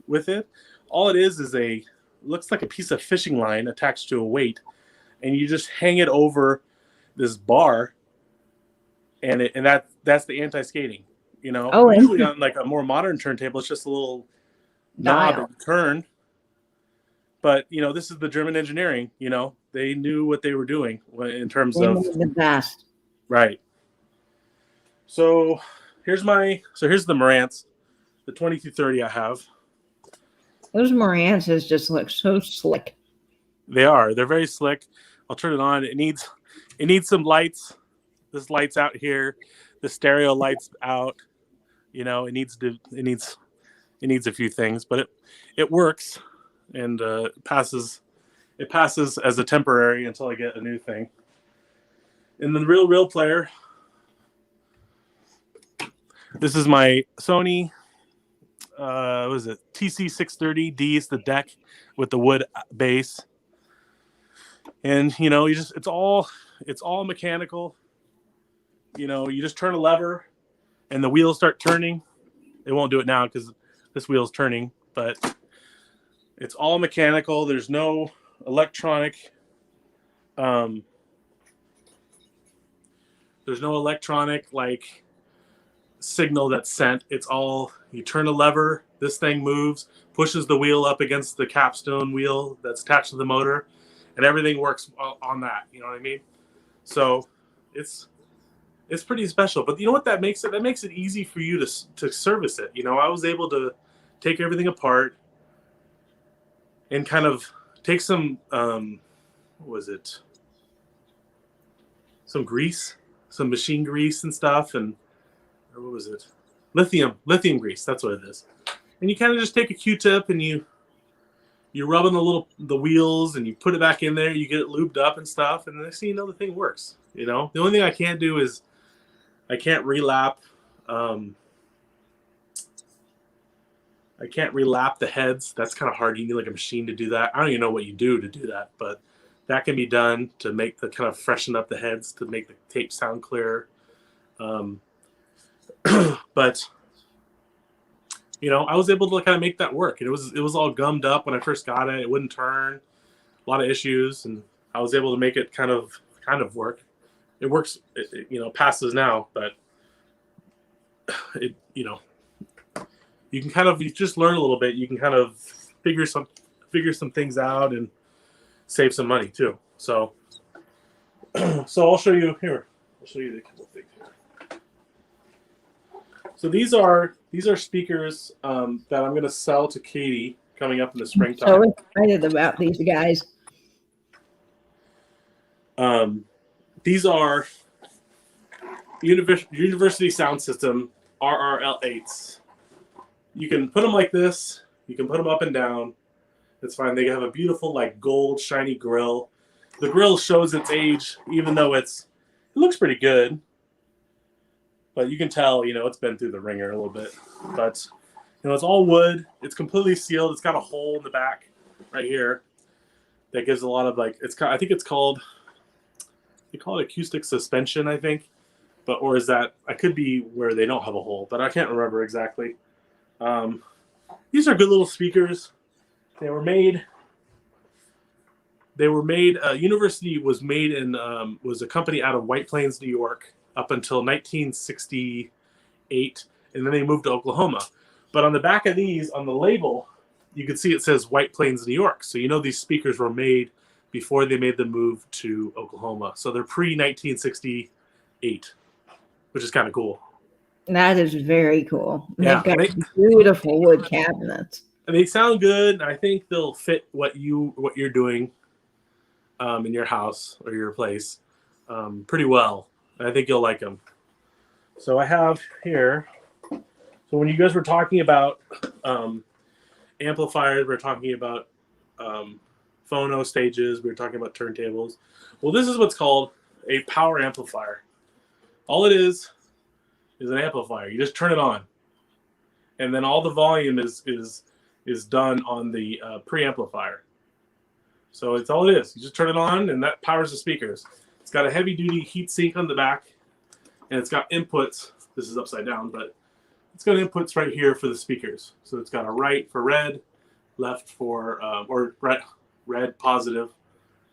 with it. All it is looks like a piece of fishing line attached to a weight, and you just hang it over this bar, and that's the anti-skating. You know, Oh, usually on like a more modern turntable, it's just a little knob and turn. But you know, this is the German engineering. You know, they knew what they were doing in terms of the best. Right. So here's the Marantz, the 2230 I have. Those Marantzes just look so slick. They're very slick. I'll turn it on. It needs some lights. This light's out here. The stereo light's out. You know, it needs a few things, but it works, and it passes as a temporary until I get a new thing. And the real player. This is my Sony. What is it? TC630D is the deck with the wood base, and you know, it's all mechanical. You know, you just turn a lever, and the wheels start turning. It won't do it now because this wheel's turning, but it's all mechanical. There's no electronic. There's no electronic like signal that's sent. It's all, you turn a lever, this thing moves, pushes the wheel up against the capstone wheel that's attached to the motor, and everything works on that. You know what I mean? So it's pretty special. But you know what that makes it? That makes it easy for you to service it. You know, I was able to take everything apart and kind of take some what was it? Some grease, some machine grease and stuff, and what was it? Lithium grease. That's what it is. And you kind of just take a Q-tip and you rub on the wheels, and you put it back in there. You get it lubed up and stuff, and the next thing you know, the thing works. You know, the only thing I can't do is I can't relap. I can't relap the heads. That's kind of hard. You need like a machine to do that. I don't even know what you do to do that, but that can be done to make the kind of freshen up the heads to make the tape sound clearer. But you know, I was able to kind of make that work. It was all gummed up when I first got it. It wouldn't turn. A lot of issues, and I was able to make it kind of work. It works. It you know, passes now, but it, you know, you just learn a little bit. You can kind of figure some things out and save some money too. So I'll show you here. I'll show you the couple things here. So these are speakers that I'm going to sell to Katie coming up in the springtime. So excited about these guys. These are University Sound System RRL8s. You can put them like this. You can put them up and down. It's fine. They have a beautiful like gold shiny grill. The grill shows its age, even though it looks pretty good. But you can tell, you know, it's been through the ringer a little bit. But, you know, it's all wood. It's completely sealed. It's got a hole in the back right here that gives a lot of like, I think it's called, they call it acoustic suspension, I think. But or is that I could be where they don't have a hole, but I can't remember exactly. These are good little speakers. They were made. University was made in was a company out of White Plains, New York, up until 1968, and then they moved to Oklahoma. But on the back of these, on the label, you can see it says White Plains, New York. So you know these speakers were made before they made the move to Oklahoma. So they're pre-1968, which is kind of cool. That is very cool. Yeah, They've got beautiful wood cabinets. And they sound good. I think they'll fit what you're doing in your house or your place pretty well. I think you'll like them. So I have here. So when you guys were talking about amplifiers, we were talking about phono stages, we were talking about turntables. Well, this is what's called a power amplifier. All it is an amplifier. You just turn it on, and then all the volume is done on the preamplifier. So it's all it is. You just turn it on, and that powers the speakers. It's got a heavy-duty heat sink on the back, and it's got inputs. This is upside down, but it's got inputs right here for the speakers. So it's got a right for red, left for or red positive,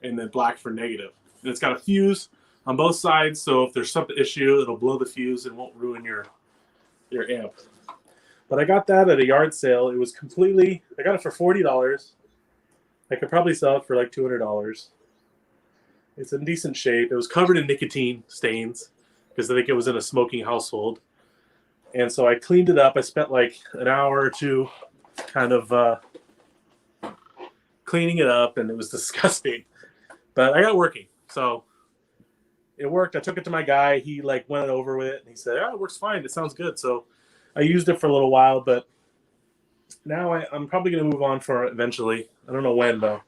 and then black for negative. And it's got a fuse on both sides, so if there's some issue, it'll blow the fuse and won't ruin your amp. But I got that at a yard sale. It was completely. I got it for $40. I could probably sell it for like $200. It's in decent shape. It was covered in nicotine stains because I think it was in a smoking household. And so I cleaned it up. I spent like an hour or two kind of cleaning it up, and it was disgusting. But I got it working. So it worked. I took it to my guy. He like went over with it, and he said, "Oh, it works fine. It sounds good." So I used it for a little while, but now I'm probably going to move on for it eventually. I don't know when, though.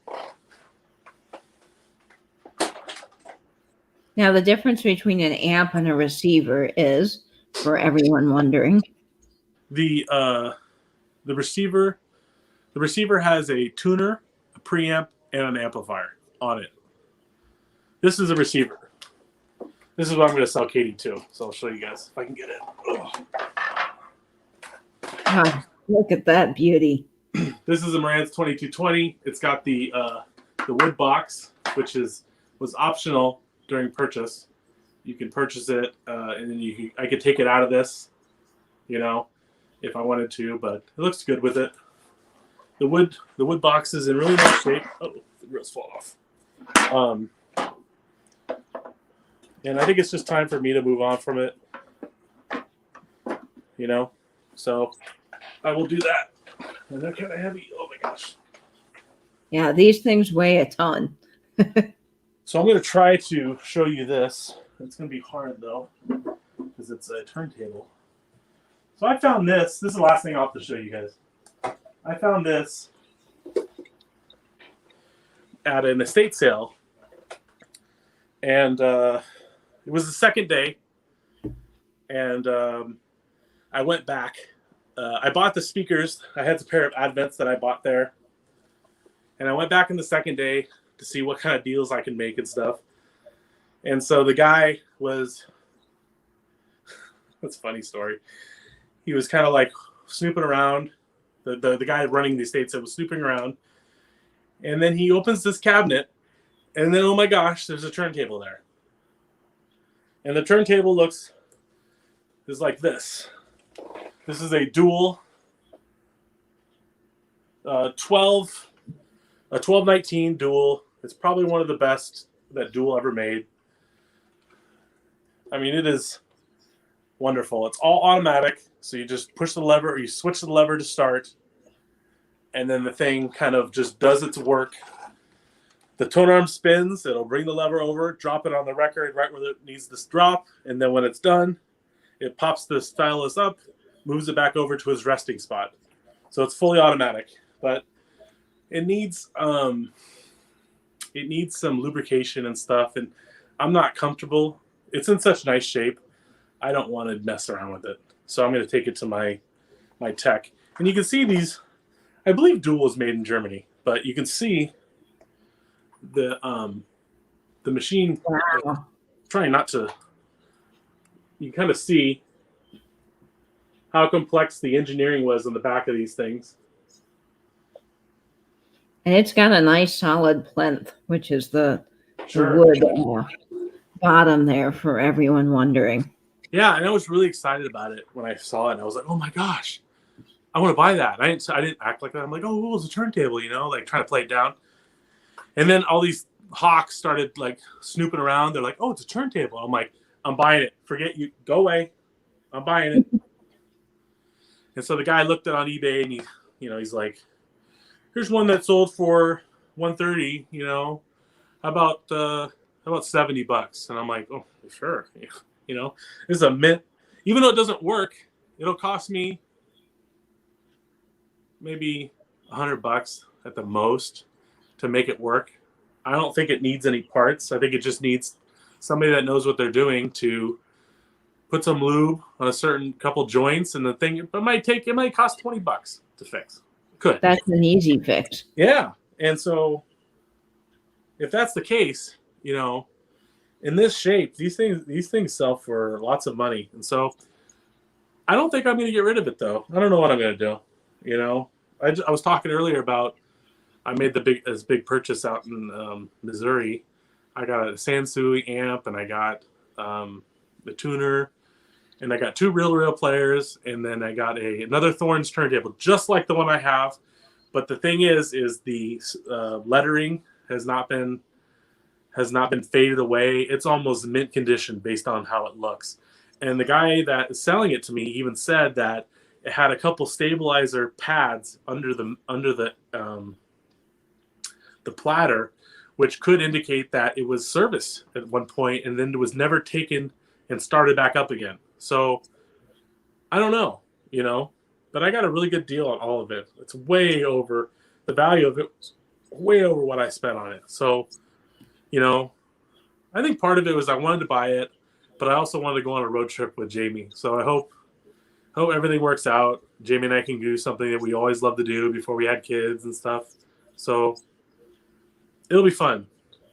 Now, the difference between an amp and a receiver is, for everyone wondering, The receiver has a tuner, a preamp, and an amplifier on it. This is a receiver. This is what I'm going to sell Katie too. So I'll show you guys if I can get it. oh, look at that beauty. This is a Marantz 2220. It's got the wood box, which was optional during purchase. You can purchase it, and then I could take it out of this, if I wanted to. But it looks good with it. The wood box is in really nice shape. Oh, the grills fall off. And I think it's just time for me to move on from it. So I will do that. And they're kind of heavy. Oh my gosh. Yeah, these things weigh a ton. So I'm going to try to show you this. It's going to be hard though, because it's a turntable. So I found this. This is the last thing I'll have to show you guys. I found this at an estate sale. And it was the second day. And I went back. I bought the speakers. I had a pair of Advents that I bought there. And I went back in the second day to see what kind of deals I can make and stuff. And so the guy was, that's a funny story. He was kind of like snooping around. The guy running the estate sale was snooping around. And then he opens this cabinet. And then, oh my gosh, there's a turntable there. And the turntable is like this. This is a dual 1219 dual. It's probably one of the best that dual ever made. I mean, it is wonderful. It's all automatic. So you just push the lever or you switch the lever to start. And then the thing kind of just does its work. The tone arm spins. It'll bring the lever over, drop it on the record right where it needs to drop. And then when it's done, it pops the stylus up, moves it back over to its resting spot. So it's fully automatic. But it needs some lubrication and stuff. And I'm not comfortable. It's in such nice shape. I don't want to mess around with it. So I'm going to take it to my tech. And you can see these, I believe dual was made in Germany, but you can see the machine. Wow. trying not to. You kind of see how complex the engineering was on the back of these things. And it's got a nice solid plinth, which is the Sure. wood bottom there for everyone wondering. Yeah, and I was really excited about it when I saw it. I was like, "Oh my gosh, I want to buy that." I didn't act like that. I'm like, "Oh, it's a turntable," like trying to play it down. And then all these hawks started like snooping around. They're like, "Oh, it's a turntable." I'm like, "I'm buying it. Forget you. Go away. I'm buying it." And so the guy looked it on eBay, and he's like, "Here's one that sold for $130. How about $70?" And I'm like, "Oh, sure." This is a mint. Even though it doesn't work, it'll cost me maybe $100 at the most to make it work. I don't think it needs any parts. I think it just needs somebody that knows what they're doing to put some lube on a certain couple joints, and the thing it might cost $20 to fix. Could. That's an easy fix. Yeah. And so if that's the case, in this shape, these things sell for lots of money. And so I don't think I'm going to get rid of it, though. I don't know what I'm going to do. I was talking earlier about I made this big purchase out in Missouri. I got a Sansui amp, and I got the tuner, and I got 2 reel players, and then I got another Thorns turntable, just like the one I have. But the thing is the lettering has not been faded away. It's almost mint condition based on how it looks. And the guy that is selling it to me even said that it had a couple stabilizer pads under the platter, which could indicate that it was serviced at one point and then it was never taken and started back up again. So I don't know, but I got a really good deal on all of it. It's way over the value of it, way over what I spent on it. So, I think part of it was I wanted to buy it, but I also wanted to go on a road trip with Jamie. So I hope everything works out. Jamie and I can do something that we always loved to do before we had kids and stuff. So it'll be fun.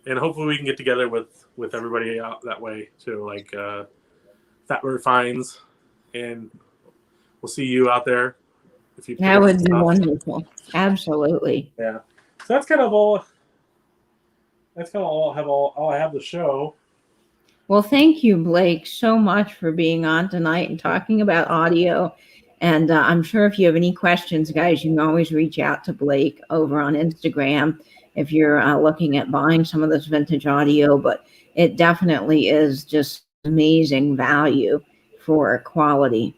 And hopefully we can get together with everybody out that way too, like Fat Bird Finds, and we'll see you out there. If you That would be wonderful. Absolutely. Yeah. So that's kind of all. That's kind of all I have to show. Well, thank you, Blake, so much for being on tonight and talking about audio. And I'm sure if you have any questions, guys, you can always reach out to Blake over on Instagram if you're looking at buying some of this vintage audio. But it definitely is just amazing value for quality.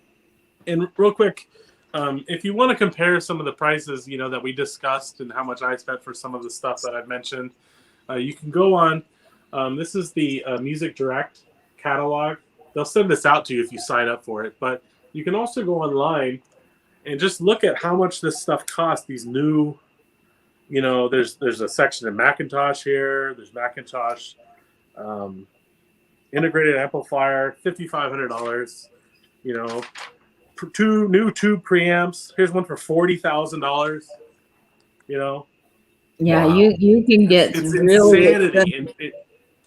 And real quick, if you want to compare some of the prices, that we discussed and how much I spent for some of the stuff that I've mentioned, you can go on. This is the Music Direct catalog. They'll send this out to you if you sign up for it. But you can also go online and just look at how much this stuff costs. These new, there's a section of Macintosh here. There's Macintosh integrated amplifier, $5,500. 2 new tube preamps. Here's one for $40,000. Yeah, Wow. you can get It's really insanity.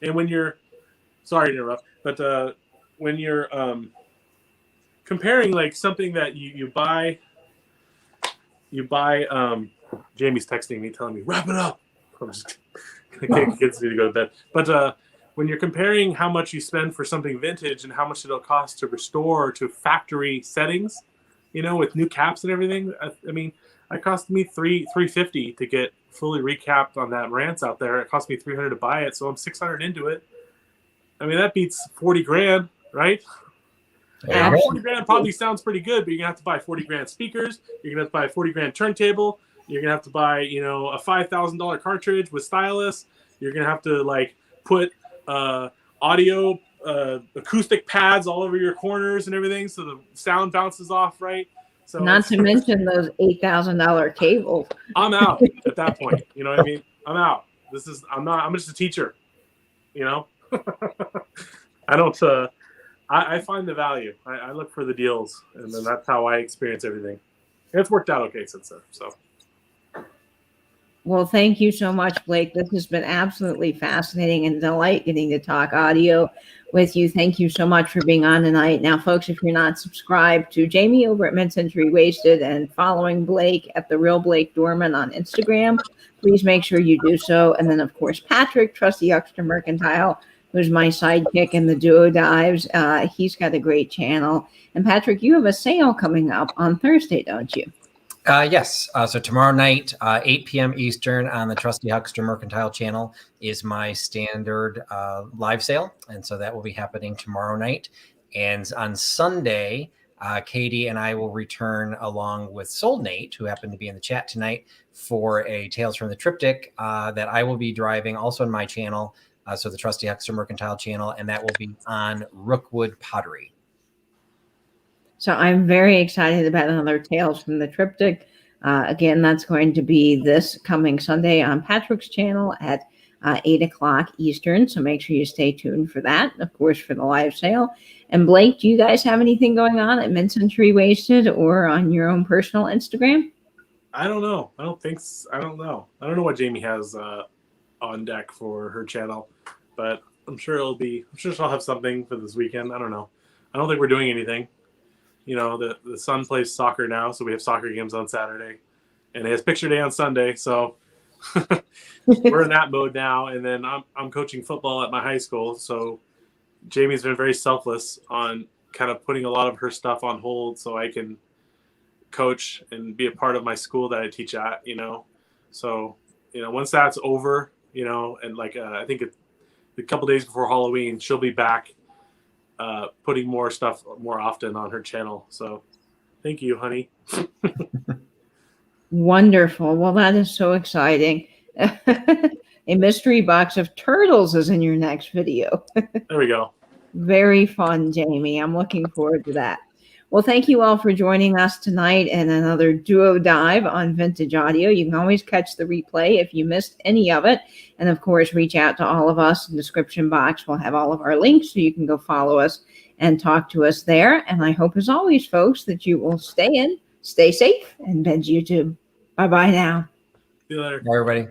And when you're, sorry to interrupt, but when you're comparing like something that you buy, Jamie's texting me telling me wrap it up. I'm just kids need to go to bed. But when you're comparing how much you spend for something vintage and how much it'll cost to restore to factory settings, with new caps and everything, I mean, it cost me $350 to get fully recapped on that Rance out there. It cost me $300 to buy it, so I'm $600 into it. I mean, that beats $40,000, right? Yeah. $40,000 probably sounds pretty good, but you're gonna have to buy $40,000 speakers. You're gonna have to buy a $40,000 turntable. You're gonna have to buy, a $5,000 cartridge with stylus. You're gonna have to put audio acoustic pads all over your corners and everything, so the sound bounces off right. So not to mention those $8,000 cables. I'm out at that point. You know what I mean? I'm out. I'm just a teacher. I don't. I find the value. I look for the deals, and then that's how I experience everything. And it's worked out okay since then. So Well, thank you so much, Blake. This has been absolutely fascinating and a delight getting to talk audio with you. Thank you so much for being on tonight. Now, folks, if you're not subscribed to Jamie over at Mid-Century Wasted and following Blake at The Real Blake Doorman on Instagram, please make sure you do so. And then, of course, Patrick, Trusty Huckster Mercantile, who's my sidekick in the Duo Dives. He's got a great channel. And Patrick, you have a sale coming up on Thursday, don't you? Yes. So tomorrow night, 8 p.m. Eastern on the Trusty Huckster Mercantile channel is my standard live sale. And so that will be happening tomorrow night. And on Sunday, Katie and I will return along with Soul Nate, who happened to be in the chat tonight, for a Tales from the Triptych that I will be driving also on my channel. So the Trusty Huckster Mercantile channel, and that will be on Rookwood Pottery. So I'm very excited about another Tales from the Triptych. Again, that's going to be this coming Sunday on Patrick's channel at 8 o'clock Eastern. So make sure you stay tuned for that, of course, for the live sale. And Blake, do you guys have anything going on at Mid-Century Wasted or on your own personal Instagram? I don't know. I don't know what Jamie has on deck for her channel, but I'm sure she'll have something for this weekend. I don't know. I don't think we're doing anything. You know, the son plays soccer now, so we have soccer games on Saturday, and it has picture day on Sunday. So we're in that mode now. And then I'm coaching football at my high school, so Jamie's been very selfless on kind of putting a lot of her stuff on hold so I can coach and be a part of my school that I teach at. You know, so once that's over, and like I think a couple days before Halloween, she'll be back. Putting more stuff more often on her channel. So thank you, honey. Wonderful. Well, that is so exciting. A mystery box of turtles is in your next video. There we go. Very fun, Jamie. I'm looking forward to that. Well, thank you all for joining us tonight in another Duo Dive on Vintage Audio. You can always catch the replay if you missed any of it. And of course, reach out to all of us in the description box. We'll have all of our links so you can go follow us and talk to us there. And I hope, as always, folks, that you will stay safe, and bend YouTube. Bye-bye now. See you later. Bye, everybody.